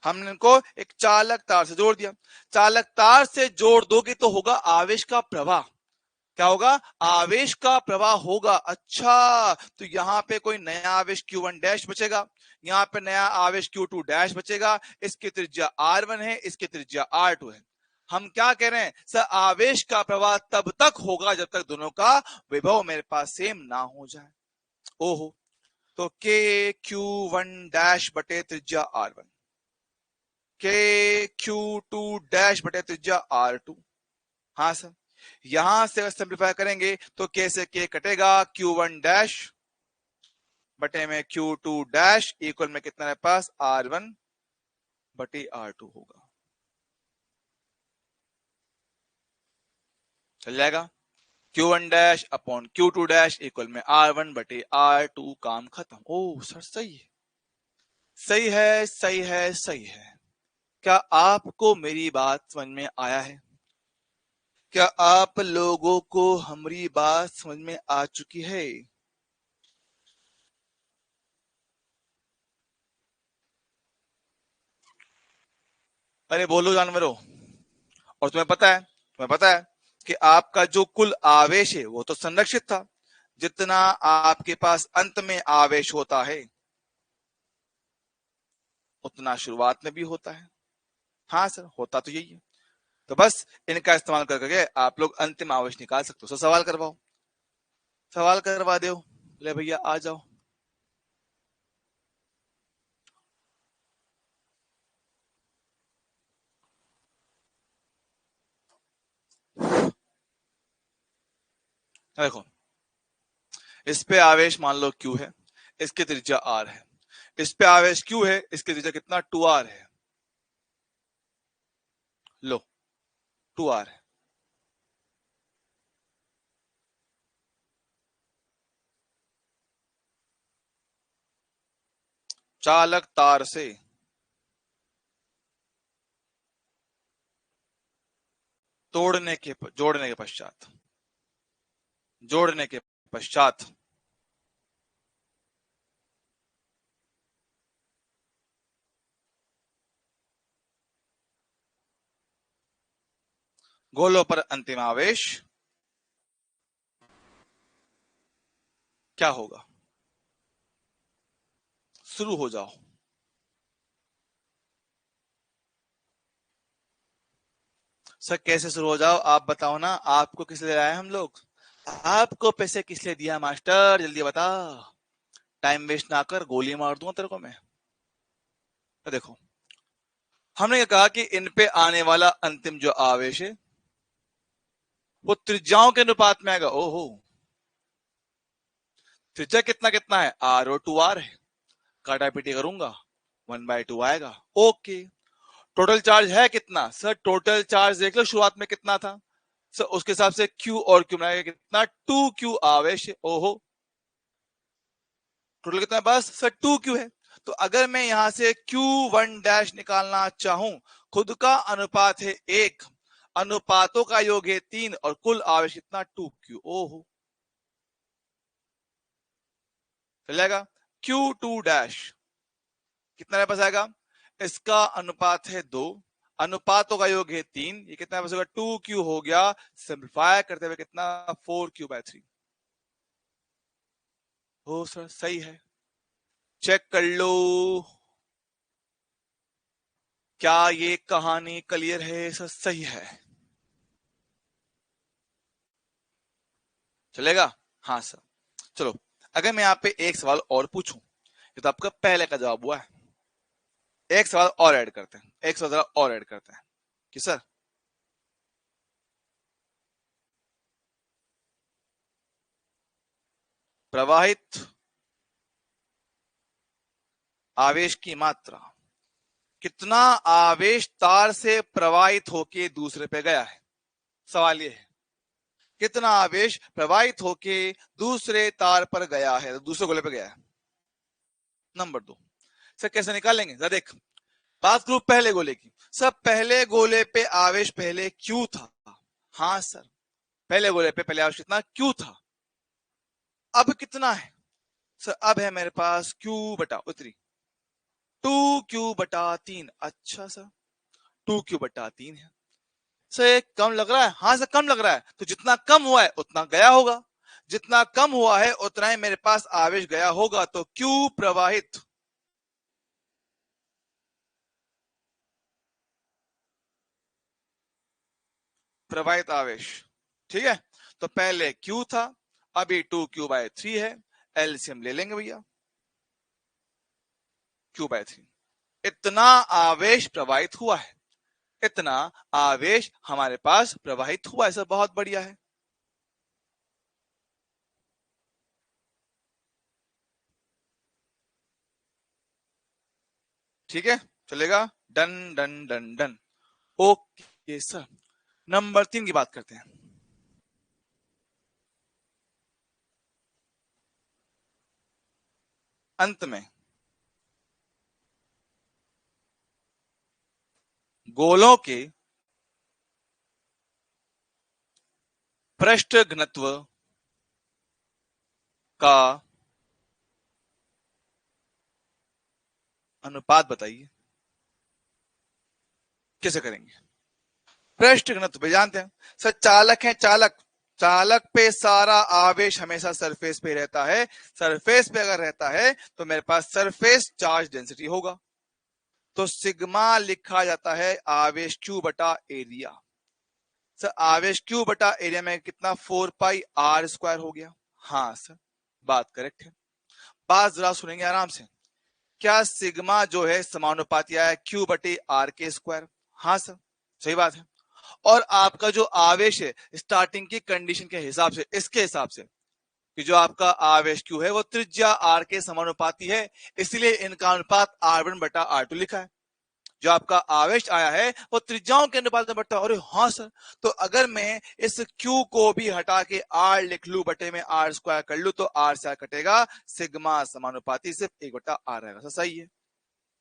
हमने इनको एक चालक तार से जोड़ दिया, चालक तार से जोड़ दोगे तो होगा आवेश का प्रवाह, क्या होगा, आवेश का प्रवाह होगा। अच्छा, तो यहां पे कोई नया आवेश Q1 डैश बचेगा, यहां पे नया आवेश Q2 डैश बचेगा, इसकी त्रिज्या R1 है, इसकी त्रिज्या R2 है। हम क्या कह रहे हैं सर, आवेश का प्रवाह तब तक होगा जब तक दोनों का विभव मेरे पास सेम ना हो जाए। ओहो, तो के Q1 डैश बटे त्रिज्या R1, के Q2 डैश बटे त्रिज्या R2। हाँ सर, यहां से सिंप्लीफाई करेंगे तो के से के कटेगा, Q1 डैश बटे में Q2 डैश इक्वल में कितना है पास, R1 बटे R2 होगा। चल जाएगा, Q1 dash upon Q2 dash equal में R1 बटे R2, काम खत्म। ओ सर सही है, सही है, सही है, सही है। क्या आपको मेरी बात समझ में आया है? क्या आप लोगों को हमारी बात समझ में आ चुकी है? अरे बोलो जानवरों, और तुम्हें पता है कि आपका जो कुल आवेश है वो तो संरक्षित था, जितना आपके पास अंत में आवेश होता है उतना शुरुआत में भी होता है। हाँ सर होता तो यही है, तो बस इनका इस्तेमाल करके आप लोग अंतिम आवेश निकाल सकते हो। तो सवाल करवाओ, सवाल करवा दो, ले भैया आ जाओ। देखो, इस पे आवेश मान लो Q है, इसकी त्रिज्या R है, इस पे आवेश Q है, इसकी त्रिज्या कितना 2R है, लो 2R है। चालक तार से जोड़ने के पश्चात, जोड़ने के पश्चात गोलों पर अंतिम आवेश क्या होगा? शुरू हो जाओ। सर कैसे शुरू हो जाओ, आप बताओ ना, आपको किस लिए लाए हम लोग? आपको पैसे किस लिए दिया मास्टर, जल्दी बता। टाइम वेस्ट ना कर, गोली मार दूंगा तेरे को मैं। तो देखो, हमने क्या कहा कि इन पे आने वाला अंतिम जो आवेश है वो त्रिज्याओं के अनुपात में आएगा। ओहो, त्रिज्या कितना कितना है, आर और टू आर है, काटा पीटी करूंगा, 1/2 आएगा। ओके, टोटल चार्ज है कितना सर? टोटल चार्ज देख लो शुरुआत में कितना था सर, उसके हिसाब से क्यू और क्यू मिलाएगा कितना, 2Q आवेश है। ओहो, टोटल कितना है? बस सर 2Q है। तो अगर मैं यहां से Q1 निकालना चाहूं, खुद का अनुपात है 1, अनुपातों का योग है 3 और कुल आवेश कितना, 2Q। ओहो, चलेगा। Q2 कितना मेरे पास आएगा, इसका अनुपात है 2, अनुपातों का योग है 3, ये कितना बस होगा, 2Q हो गया। सिंप्लीफाई करते हुए कितना, 4Q/3। हो सर, सही है, चेक कर लो। क्या ये कहानी क्लियर है सर? सही है, चलेगा। हाँ सर, चलो, अगर मैं यहाँ पे एक सवाल और पूछूं, ये तो आपका पहले का जवाब हुआ है, एक सवाल और ऐड करते हैं, एक सवाल और ऐड करते हैं कि सर प्रवाहित आवेश की मात्रा, कितना आवेश तार से प्रवाहित होके दूसरे पे गया है, सवाल ये है, कितना आवेश प्रवाहित होके दूसरे तार पर गया है, दूसरे गोले पे गया है। नंबर 2, सर कैसे निकालेंगे, जरा देख, बात करूं पहले गोले की। सर पहले गोले पे आवेश पहले क्यू था। हाँ सर, पहले गोले पे पहले आवेश कितना, क्यू था। अब कितना है सर? अब है मेरे पास Q/3, 2Q/3। अच्छा सर, 2Q/3 है सर, ये कम लग रहा है। हाँ सर, कम लग रहा है, तो जितना कम हुआ है उतना गया होगा, जितना कम हुआ है उतना ही मेरे पास आवेश गया होगा। तो Q प्रवाहित, प्रवाहित आवेश, ठीक है। तो पहले Q था, अभी 2Q/3 है, एलसीएम ले लेंगे भैया, Q/3। इतना आवेश प्रवाहित हुआ है, इतना आवेश हमारे पास प्रवाहित हुआ है सर, बहुत बढ़िया है। ठीक है, चलेगा, done done done done. Okay sir, number 3 की बात करते हैं। अंत में गोलों के पृष्ठ घनत्व का अनुपात बताइए, कैसे करेंगे? पृष्ठ घनत्व पे जानते हैं सर, चालक है चालक, चालक पे सारा आवेश हमेशा सरफेस पे रहता है, सरफेस पे अगर रहता है तो मेरे पास सरफेस चार्ज डेंसिटी होगा। तो सिग्मा लिखा जाता है आवेश Q/एरिया। सर आवेश Q/एरिया में कितना, 4πr² हो गया। हाँ सर, बात करेक्ट है। बात जरा सुनेंगे आराम से। क्या सिग्मा जो है समानुपाती है Q/r²? हाँ सर, सही बात है। और आपका जो आवेश है स्टार्टिंग की कंडीशन के हिसाब से, इसके हिसाब से कि जो आपका आवेश Q है वो त्रिज्या R के समानुपाती है, इसलिए इनका अनुपात R1/R2 लिखा है। जो आपका आवेश आया है वो त्रिज्याओं के अनुपात में बढ़ता है। अरे हाँ सर, तो अगर मैं इस Q को भी हटा के R लिख लू, बटे में R² कर लू, तो R से R कटेगा, सिग्मा समानुपाती सिर्फ 1/R आएगा। सर सही है,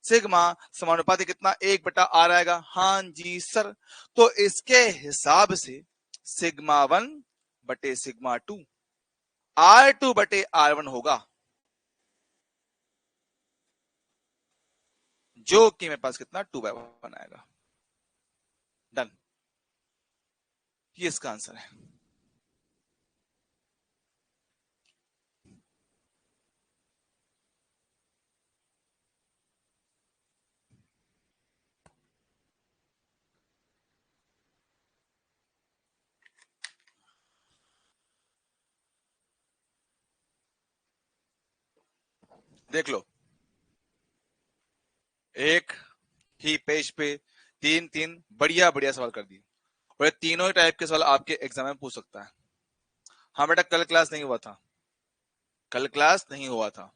सिग्मा समानुपाती कितना, 1/R आएगा। हाँ जी सर, तो इसके हिसाब से σ1/σ2, R2/R1 होगा, जो कि मेरे पास कितना, 2/1 आएगा। डन, ये इसका आंसर है। देख लो, एक ही पेज पे तीन तीन बढ़िया बढ़िया सवाल कर दिए, और ये तीनों ही टाइप के सवाल आपके एग्जाम में पूछ सकता है। हाँ बेटा, कल क्लास नहीं हुआ था, कल क्लास नहीं हुआ था।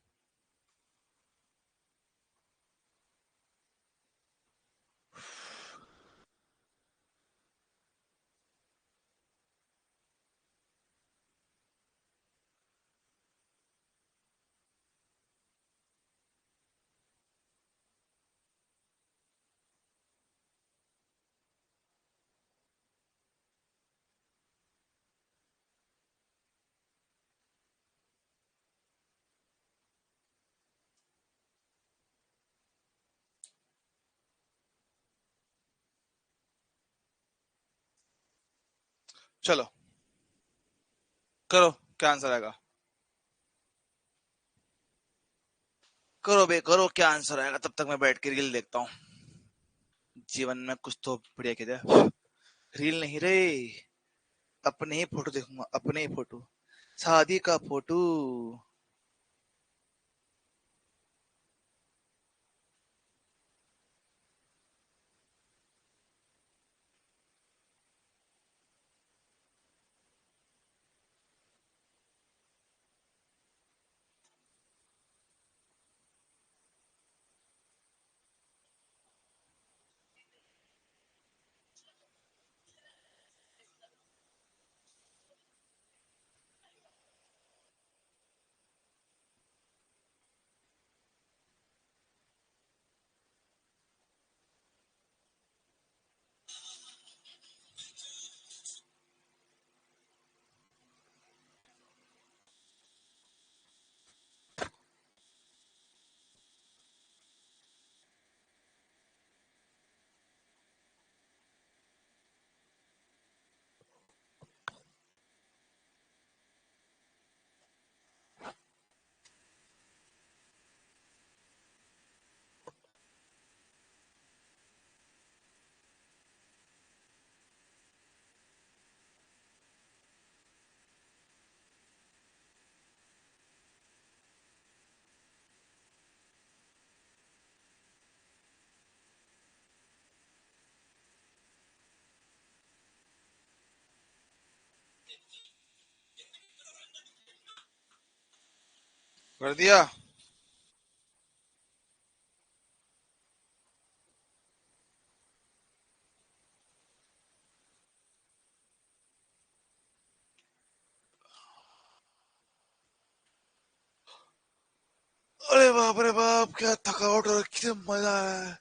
चलो करो, क्या आंसर आएगा? करो बे करो, क्या आंसर आएगा? तब तक मैं बैठ के रील देखता हूँ। जीवन में कुछ तो बढ़िया किया जाए। रील नहीं रे, अपने ही फोटो देखूंगा, अपने ही फोटो, शादी का फोटो। कर दिया। अरे बाप रे बाप, क्या थकावट और कितने मजा आया है।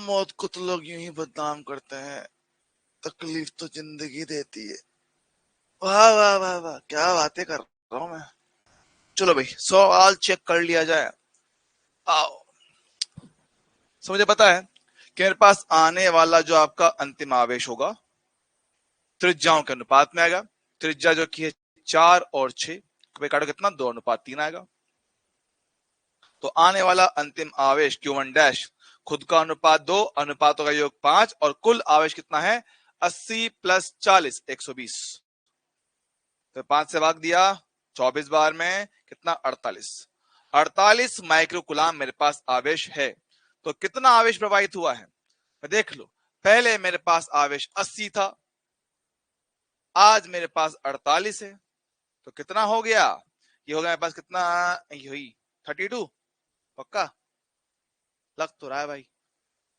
मौत को तो लोग यूं ही बदनाम करते हैं, तकलीफ तो जिंदगी देती है। वाह वाह वाह वाह, क्या बातें कर रहा हूँ मैं। चलो भाई, सवाल चेक कर लिया जाए। आओ। सो मुझे पता है कि मेरे पास आने वाला जो आपका अंतिम आवेश होगा, त्रिज्याओं के अनुपात में आएगा। त्रिज्या जो की है 4 और 6, काटो कितना, 2:3 आएगा। तो आने वाला अंतिम आवेश Q1 डैश, खुद का अनुपात 2, अनुपातों का योग 5, और कुल आवेश कितना है? 80 + 40, 120। तो 5 से भाग दिया, 24 बार में कितना? 48। 48 माइक्रोकुलाम मेरे पास आवेश है। तो कितना आवेश प्रवाहित हुआ है? मैं देख लो, पहले मेरे पास आवेश 80 था, आज मेरे पास 48 है। तो कितना हो गया? ये हो गया मेरे पास कितना? यही 32। पक्का लग तो रहा है भाई।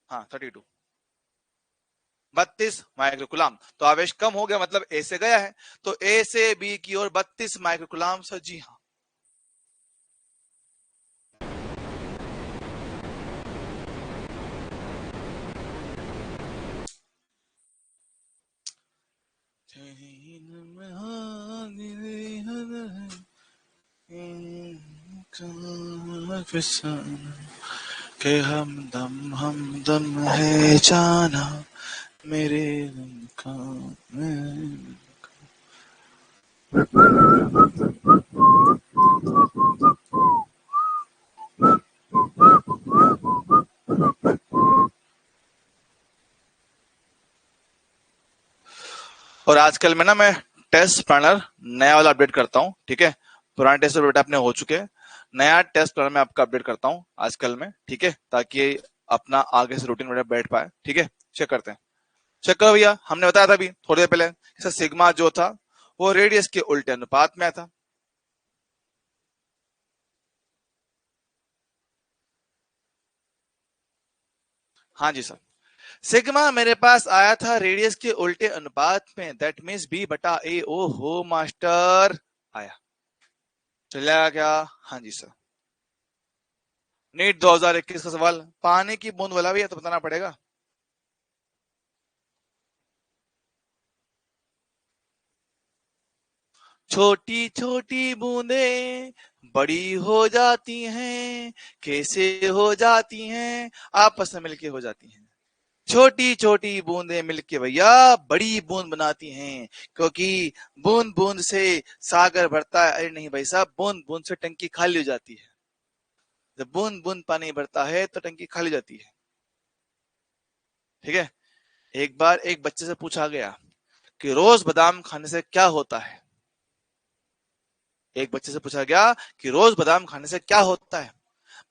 हाँ 32, 32 माइक्रोकुलाम। तो आवेश कम हो गया, मतलब ए से गया है। तो ए से बी की ओर 32 माइक्रोकुलाम। सर जी हाँ। के हम दम है जाना मेरे गम का। और आजकल में ना मैं टेस्ट प्लानर नया वाला अपडेट करता हूं, ठीक है। पुराने टेस्ट अपडेट अपने हो चुके हैं, नया टेस्ट प्लानर में आपका अपडेट करता हूं आजकल में, ठीक है, ताकि अपना आगे से रूटीन वगैरह बैठ पाए, ठीक है। चेक करते हैं, चेक करो भैया। हमने बताया था अभी थोड़ी देर पहले, सिग्मा जो था वो रेडियस के उल्टे अनुपात में था। हाँ जी सर, सिग्मा मेरे पास आया था रेडियस के उल्टे अनुपात में, दैट मीन्स बी बटा ए। ओ हो मास्टर, आया, चलेगा क्या? हाँ जी सर। नीट 2021 का सवाल, पानी की बूंद वाला भी है तो बताना पड़ेगा। छोटी छोटी बूंदें बड़ी हो जाती हैं, कैसे हो जाती हैं? आपस में मिलके हो जाती हैं। छोटी छोटी बूंदें मिलके भैया बड़ी बूंद बनाती हैं, क्योंकि बूंद बूंद से सागर भरता है। अरे नहीं भाई साहब, बूंद बूंद से टंकी खाली हो जाती है। जब बूंद बूंद पानी भरता है तो टंकी खाली हो जाती है, ठीक है। एक बार एक बच्चे से पूछा गया कि रोज बादाम खाने से क्या होता है। एक बच्चे से पूछा गया कि रोज बादाम खाने से क्या होता है।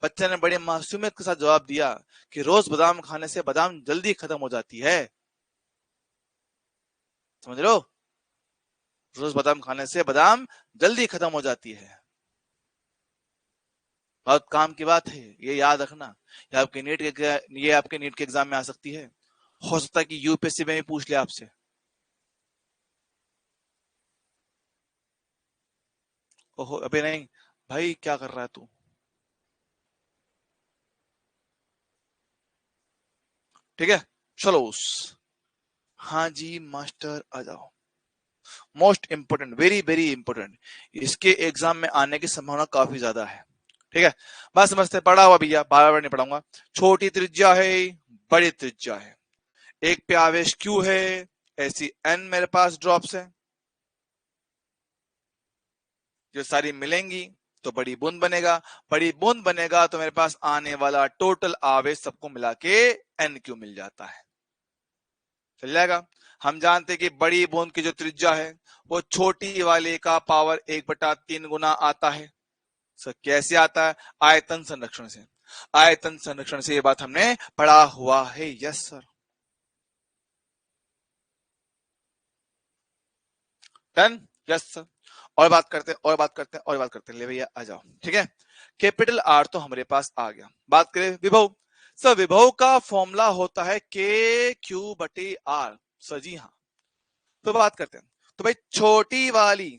बच्चे ने बड़ी मासूमियत के साथ जवाब दिया कि रोज बादाम खाने से बादाम जल्दी खत्म हो जाती है। समझ लो, रोज बादाम खाने से बादाम जल्दी खत्म हो जाती है। बहुत काम की बात है, ये याद रखना। ये आपके नीट के एग्जाम में आ सकती है। हो सकता है कि यूपीएससी में भी पूछ ले आपसे। ओहो, अबे नहीं भाई, क्या कर रहा है तू? ठीक है, चलो हाँ जी मास्टर, आ जाओ। Most important, very very important, इसके एग्जाम में आने की संभावना काफी ज्यादा है, ठीक है। बस समझते, पढ़ा हुआ भैया, बार बार नहीं पढ़ाऊंगा। छोटी त्रिज्या है, बड़ी त्रिज्या है, एक पे आवेश क्यू है, ऐसी एन मेरे पास ड्रॉप्स है, जो सारी मिलेंगी तो बड़ी बूंद बनेगा। बड़ी बूंद बनेगा तो मेरे पास आने वाला टोटल आवेश सबको मिला के एन क्यू मिल जाता है। चल जाएगा। हम जानते हैं कि बड़ी बूंद की जो त्रिज्या है वो छोटी वाले का पावर 1/3 गुना आता है। सर कैसे आता है? आयतन संरक्षण से। आयतन संरक्षण से, ये बात हमने पढ़ा हुआ है। Yes sir, done. Yes sir. और बात करते हैं, और बात करते हैं, और बात करते हैं, ले भैया आ जाओ, ठीक है। कैपिटल आर तो हमारे पास आ गया। बात करें विभव, सर विभव का फॉर्मूला होता है के क्यू बटे आर। सर जी हाँ। तो बात करते हैं, तो भाई छोटी वाली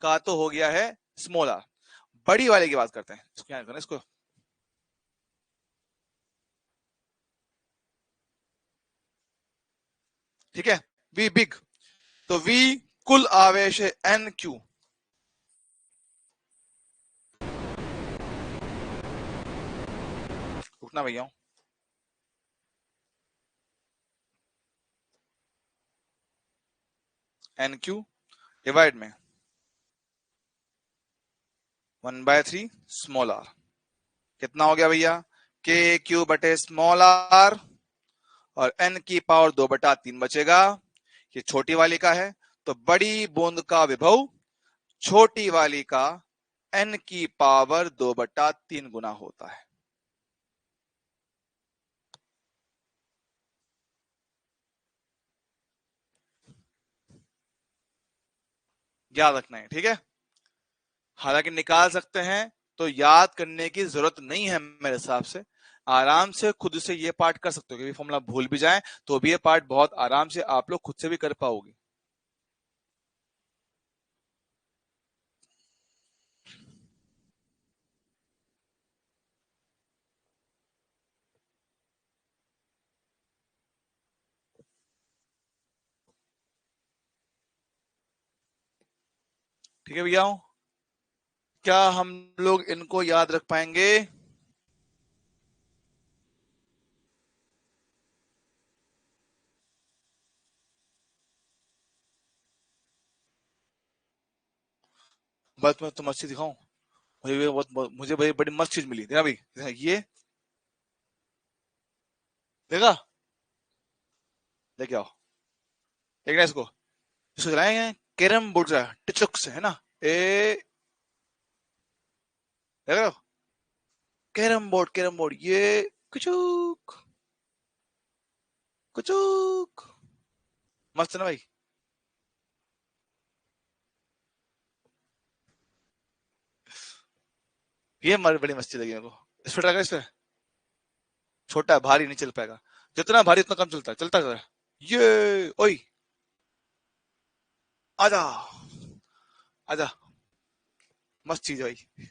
का तो हो गया है स्मॉल आर, बड़ी वाले की बात करते हैं। इसको क्या करना है, इसको ठीक है, वी बिग। तो वी कुल आवेश है एन क्यू। रुकना भैया, एन क्यू डिवाइड में 1/3 स्मॉल आर। कितना हो गया भैया? के क्यू बटे स्मॉल आर, और एन की पावर 2/3 बचेगा। ये छोटी वाली का है, तो बड़ी बूंद का विभव छोटी वाली का एन की पावर 2/3 गुना होता है। याद रखना है, ठीक है। हालांकि निकाल सकते हैं, तो याद करने की जरूरत नहीं है मेरे हिसाब से। आराम से खुद से ये पार्ट कर सकते हो, क्योंकि फॉर्मूला भूल भी जाए तो भी ये पार्ट बहुत आराम से आप लोग खुद से भी कर पाओगे। ठीक है भैया, क्या हम लोग इनको याद रख पाएंगे? बस मैं तो मस्त चीज दिखाऊं, मुझे भाई बड़ी मस्त चीज मिली। देखा भाई, ये देखा, लेके आओ, देखना इसको, इसको चलाएंगे, कैरम बोर्ड से टिचुक से है ना, ए देख रहे हो, कैरम बोर्ड ये कुचुक कुचुक, मस्त है ना भाई। ये हमारी बड़ी मस्ती लगी मेरे को। इस पे ट्राई कर, इस पे। छोटा है, भारी नहीं चल पाएगा, जितना भारी उतना कम चलता है, चलता है। ये ओई, आजा आजा, मस्त चीज है भाई।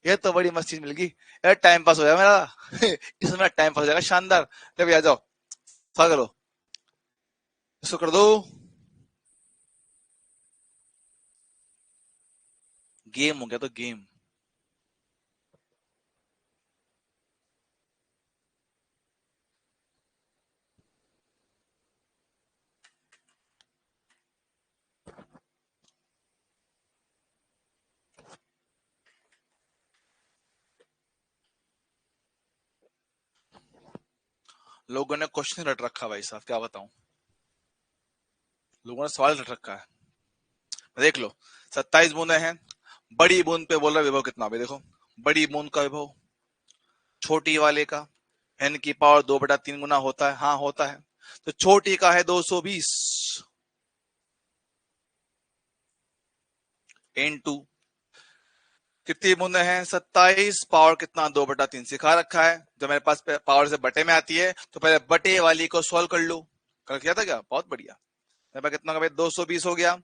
ये तो बड़ी मस्त चीज मिल गई यार, टाइम पास हो जाएगा मेरा। इसमें टाइम पास हो जाएगा शानदार। ले भैया जाओ, सा करो, इसको कर दो। गेम हो गया तो गेम। लोगों ने क्वेश्चन रट रखा भाई साहब, क्या बताऊं। लोगों ने सवाल रट रखा है, देख लो। 27 बूंदे हैं, बड़ी बूंद पे बोल रहा है विभव कितना, भाई देखो। बड़ी बूंद का विभव छोटी वाले का एन की पावर 2/3 गुना होता है, हाँ होता है। तो छोटी का है 220 इंटू कितनी बूंदे हैं, 27 पावर कितना, 2/3 सिखा रखा है। जब मेरे पास पावर से बटे में आती है तो पहले बटे वाली को सॉल्व कर लो। कर किया था क्या, बहुत बढ़िया। मेरे पास कितना का भाई, 220 हो गया।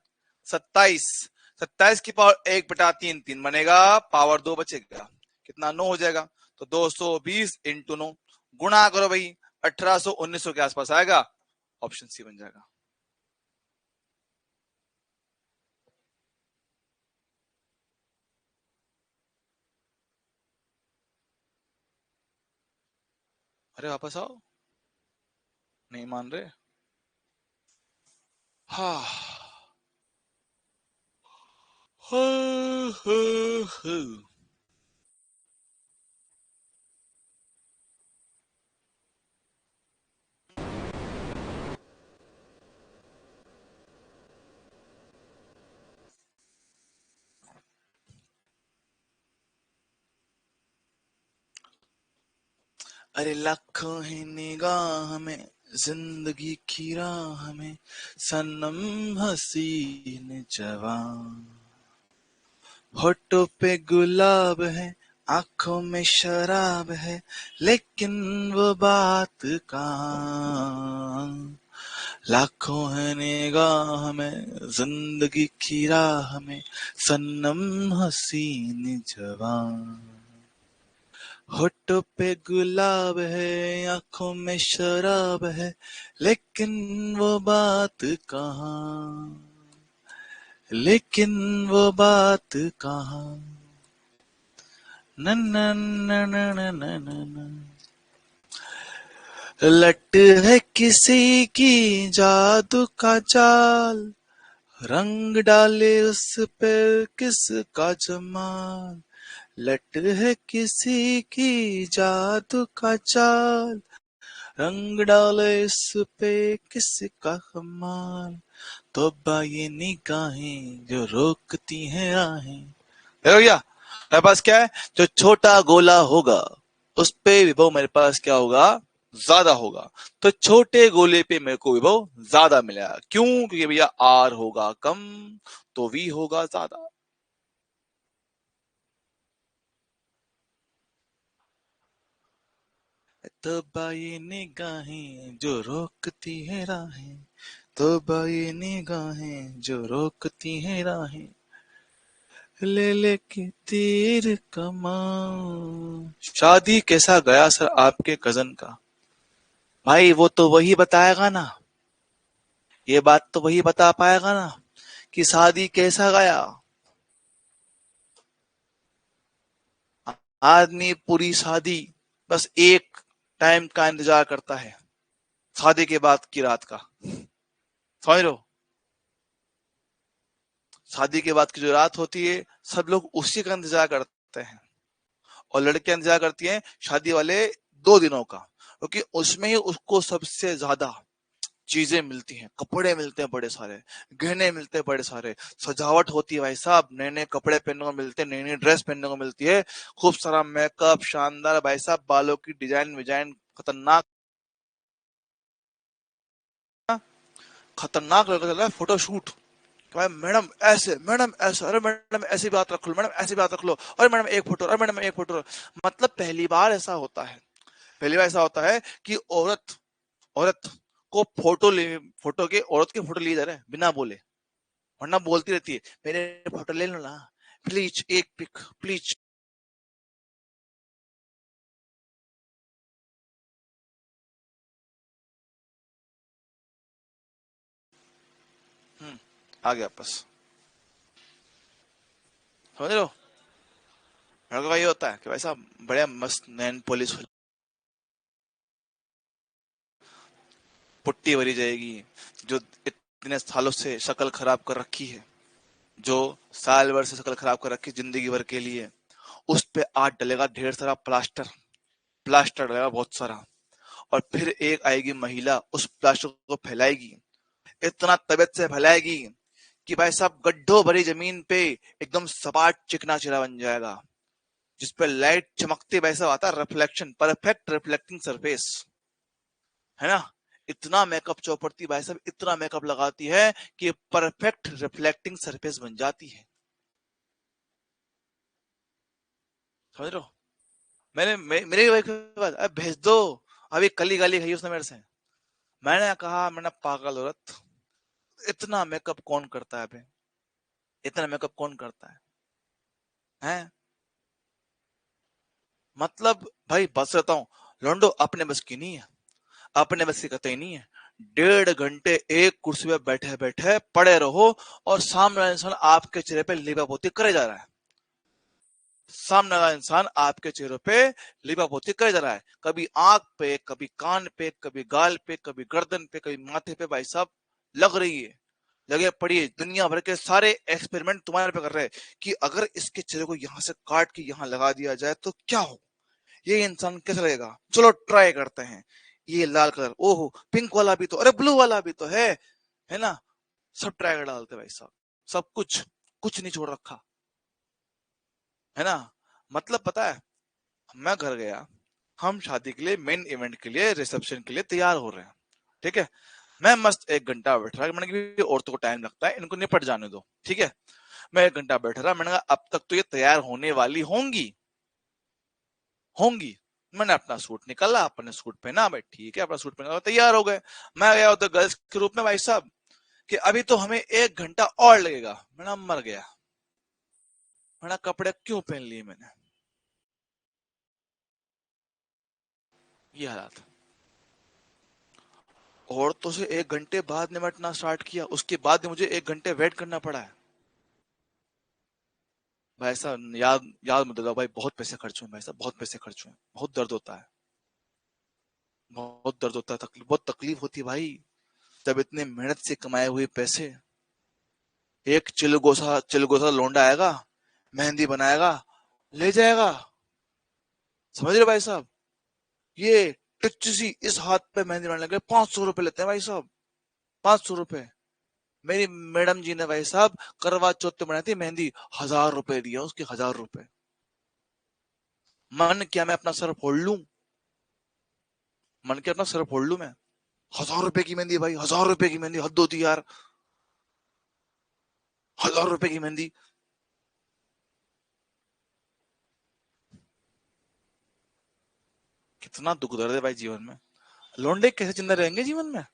27, 27 की पावर 1/3 3 बनेगा, पावर 2 बचेगा, कितना 9 हो जाएगा। तो 220 इंटू 9 गुणा करो भाई, 1800 1900 के आसपास आएगा, ऑप्शन सी बन जाएगा। अरे वापस आओ, नहीं मान रहे। हाँ अरे लाखों ही निगाह में जिंदगी की राह में, सनम हसीन जवान, होठों पे गुलाब है, आंखों में शराब है, लेकिन वो बात कहाँ। लाखों है निगाह में जिंदगी की राह में, सनम हसीन जवान, होठों पे गुलाब है, आंखों में शराब है, लेकिन वो बात कहाँ, लेकिन वो बात कहाँ। न न न न न न न न। लट है किसी की जादू का जाल, रंग डाले उस पे किसका जमाल। लट है किसी की जादू का जाल, रंग डाले इस पे किसका कमाल। तो ये निगाहें जो रोकती हैं राहें। देखो भैया, मेरे पास क्या है, जो छोटा गोला होगा उस पे विभव मेरे पास क्या होगा, ज्यादा होगा। तो छोटे गोले पे मेरे को विभव ज्यादा मिलेगा, क्यों, क्योंकि भैया आर होगा कम तो वी होगा ज्यादा। तो ये निगाहें जो रोकती है राहें, तो ये निगाहें जो रोकती है राहें, ले ले के तीर कमान। शादी कैसा गया सर आपके कजन का, भाई वो तो वही बताएगा ना, ये बात तो वही बता पाएगा ना कि शादी कैसा गया। आदमी पूरी शादी बस एक टाइम का इंतजार करता है, शादी के बाद की रात का, समझ लो। शादी के बाद की जो रात होती है सब लोग उसी का इंतजार करते हैं, और लड़कियां इंतजार करती हैं शादी वाले 2 दिनों का, क्योंकि उसमें ही उसको सबसे ज्यादा चीजें मिलती हैं, कपड़े मिलते हैं बड़े सारे, गहने मिलते हैं बड़े सारे, सजावट होती है भाई साहब, नए नए कपड़े पहनने को मिलते हैं, नई नई ड्रेस पहनने को मिलती है, खूब सारा मेकअप, शानदार भाई साहब, बालों की डिजाइन विजाइन खतरनाक खतरनाक लग रहा है, फोटोशूट। भाई मैडम ऐसे, मैडम ऐसे, अरे मैडम ऐसी बात रख लो, मैडम ऐसी बात रख लो, अरे मैडम एक फोटो, अरे मैडम एक फोटो। मतलब पहली बार ऐसा होता है, पहली बार ऐसा होता है कि औरत औरत को फोटो के औरत के फोटो लिए जा रहे हैं बिना बोले, वरना बोलती रहती है मेरे फोटो ले लो ना, प्लीज एक पिक प्लीज। आ गया बस, समझ लो। लड़कों का ये होता है कि भाई साहब बड़े मस्त नैन पुलिस पुट्टी भरी जाएगी, जो इतने सालों से शक्ल खराब कर रखी है, जो साल भर से शक्ल खराब कर रखी है जिंदगी भर के लिए, उस पे आज डलेगा ढेर सारा प्लास्टर, प्लास्टर डलेगा बहुत सारा, और फिर एक आएगी महिला उस प्लास्टर को फैलाएगी, इतना तबीयत से फैलाएगी कि भाई साहब गड्ढों भरी जमीन पे एकदम सपाट चिकना चिरा बन जाएगा, जिसपे लाइट चमकते वैसा आता है, रिफ्लेक्शन, परफेक्ट रिफ्लेक्टिंग सरफेस, है ना। इतना मेकअप चौपड़ती भाई साहब, इतना मेकअप लगाती है कि परफेक्ट रिफ्लेक्टिंग सरफेस बन जाती है, समझ रहे हो। मेरे वाइफ के बाद अब भेज दो, अभी कल ही गाली खाई उसने मेरे से। मैंने कहा, मैंने पागल औरत, इतना मेकअप कौन करता है बे, इतना मेकअप कौन करता है? मतलब भाई बस रहता हूँ, लोंडो अपने बस की नहीं है, अपने बस की कतई नहीं है। 1.5 घंटे एक कुर्सी पे बैठे बैठे पड़े रहो, और सामने वाला इंसान आपके चेहरे पे लिपापोती करे जा रहा है, सामने वाला इंसान आपके चेहरे पे लिपापोती करे जा रहा है, कभी आंख पे, कभी कान पे, कभी गाल पे, कभी गर्दन पे, कभी माथे पे, भाई साहब लग रही है, लगे पड़ी, दुनिया भर के सारे एक्सपेरिमेंट तुम्हारे पे कर रहे हैं कि अगर इसके चेहरे को यहाँ से काट के यहाँ लगा दिया जाए तो क्या हो, ये इंसान कैसा लगेगा, चलो ट्राई करते हैं। ये लाल कलर, ओहो पिंक वाला भी तो, अरे ब्लू वाला भी तो है ना। सब ट्राई कर डालते भाई साहब, सब कुछ, कुछ नहीं छोड़ रखा, है ना। मतलब पता है, मैं घर गया, हम शादी के लिए, मेन इवेंट के लिए, रिसेप्शन के लिए तैयार हो रहे हैं, ठीक है। मैं मस्त 1 घंटा बैठ रहा, मैंने कहा औरतों को टाइम लगता है, इनको निपट जाने दो, ठीक है। मैं 1 घंटा बैठ रहा, मैंने कहा अब तक तो ये तैयार होने वाली होंगी होंगी। मैंने अपना सूट निकाला, अपने सूट पहना, भाई ठीक है, अपना सूट पहना, तैयार हो गए। मैं गया उधर गर्ल्स के रूप में भाई साहब, कि अभी तो हमें 1 घंटा और लगेगा, मैंने मर गया, मैंने कपड़े क्यों पहन लिए मैंने, ये हालात। औरतों से 1 घंटे बाद निपटना स्टार्ट किया, उसके बाद भी मुझे 1 घंटे वेट करना पड़ा है। भाई साहब याद याद मत दिलाओ भाई, बहुत पैसे खर्च हुए भाई साहब, बहुत पैसे खर्च हुए, बहुत दर्द होता है, बहुत दर्द होता है, तकलीफ, बहुत तकलीफ होती है भाई, जब इतने मेहनत से कमाए हुए पैसे, एक चिलगोसा लौंडा आएगा, मेहंदी बनाएगा, ले जाएगा, समझ रहे भाई साहब। ये टच्ची सी इस हाथ पे मेहंदी बनाने लगे, 500 रुपए लेते हैं भाई साहब, 500 रुपए। मेरी मैडम जी ने भाई साहब करवा चौथ पे बनाई थी मेहंदी, 1000 रुपए दिया उसके, 1000 रुपए। मन क्या मैं अपना सर फोड़ लूं, मन क्या अपना सर फोड़ लूं मैं, 1000 रुपए की मेहंदी भाई, 1000 रुपए की मेहंदी, हद होती है यार, 1000 रुपए की मेहंदी। कितना दुख दर्द है भाई जीवन में, लौंडे कैसे जिंदा रहेंगे जीवन में।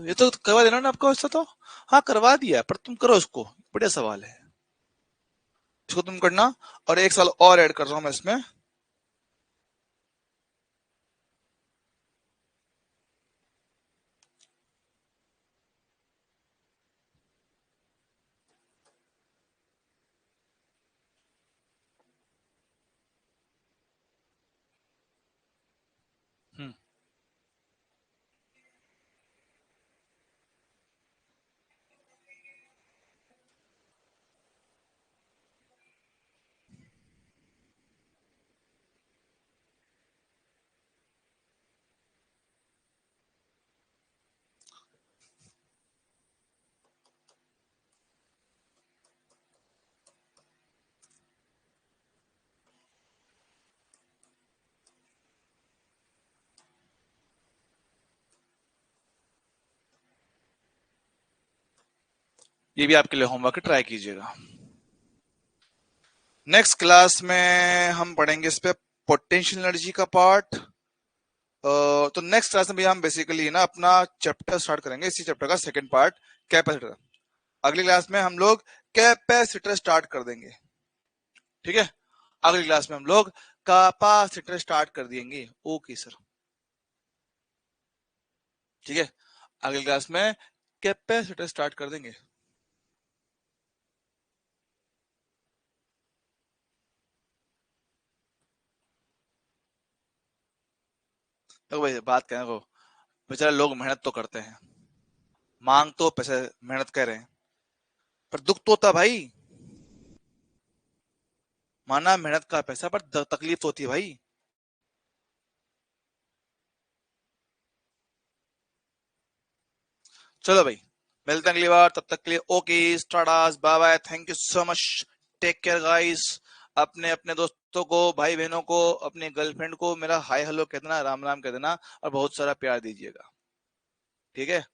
ये तो करवा देना ना आपको ऐसा तो, हाँ करवा दिया, पर तुम करो उसको, बढ़िया सवाल है, इसको तुम करना, और 1 साल और ऐड कर रहा हूं मैं इसमें। हम्म, ये भी आपके लिए होमवर्क ट्राई कीजिएगा। नेक्स्ट क्लास में हम पढ़ेंगे इस पे पोटेंशियल एनर्जी का पार्ट। तो नेक्स्ट क्लास में भी हम बेसिकली ना अपना चैप्टर स्टार्ट करेंगे, इसी चैप्टर का सेकंड पार्ट कैपेसिटर। अगली क्लास में हम लोग कैपेसिटर स्टार्ट कर देंगे, ठीक है। अगली क्लास में हम लोग कैपेसिटर स्टार्ट कर देंगे। ओके सर, ठीक है। अगली क्लास में कैपेसिटर स्टार्ट कर देंगे। तो भाई बात कहने को, बेचारे लोग मेहनत तो करते हैं, मांग तो पैसे, मेहनत कर रहे हैं, पर दुख तो होता है भाई। माना मेहनत का पैसा, पर तकलीफ तो होती है भाई। चलो भाई, मिलते हैं अगली बार, तब तक के लिए ओके, टाटास, bye bye, thank you so much, take care guys. अपने अपने दोस्तों को, भाई बहनों को, अपनी गर्लफ्रेंड को मेरा हाय हेलो कह देना, राम राम कह देना, और बहुत सारा प्यार दीजिएगा, ठीक है।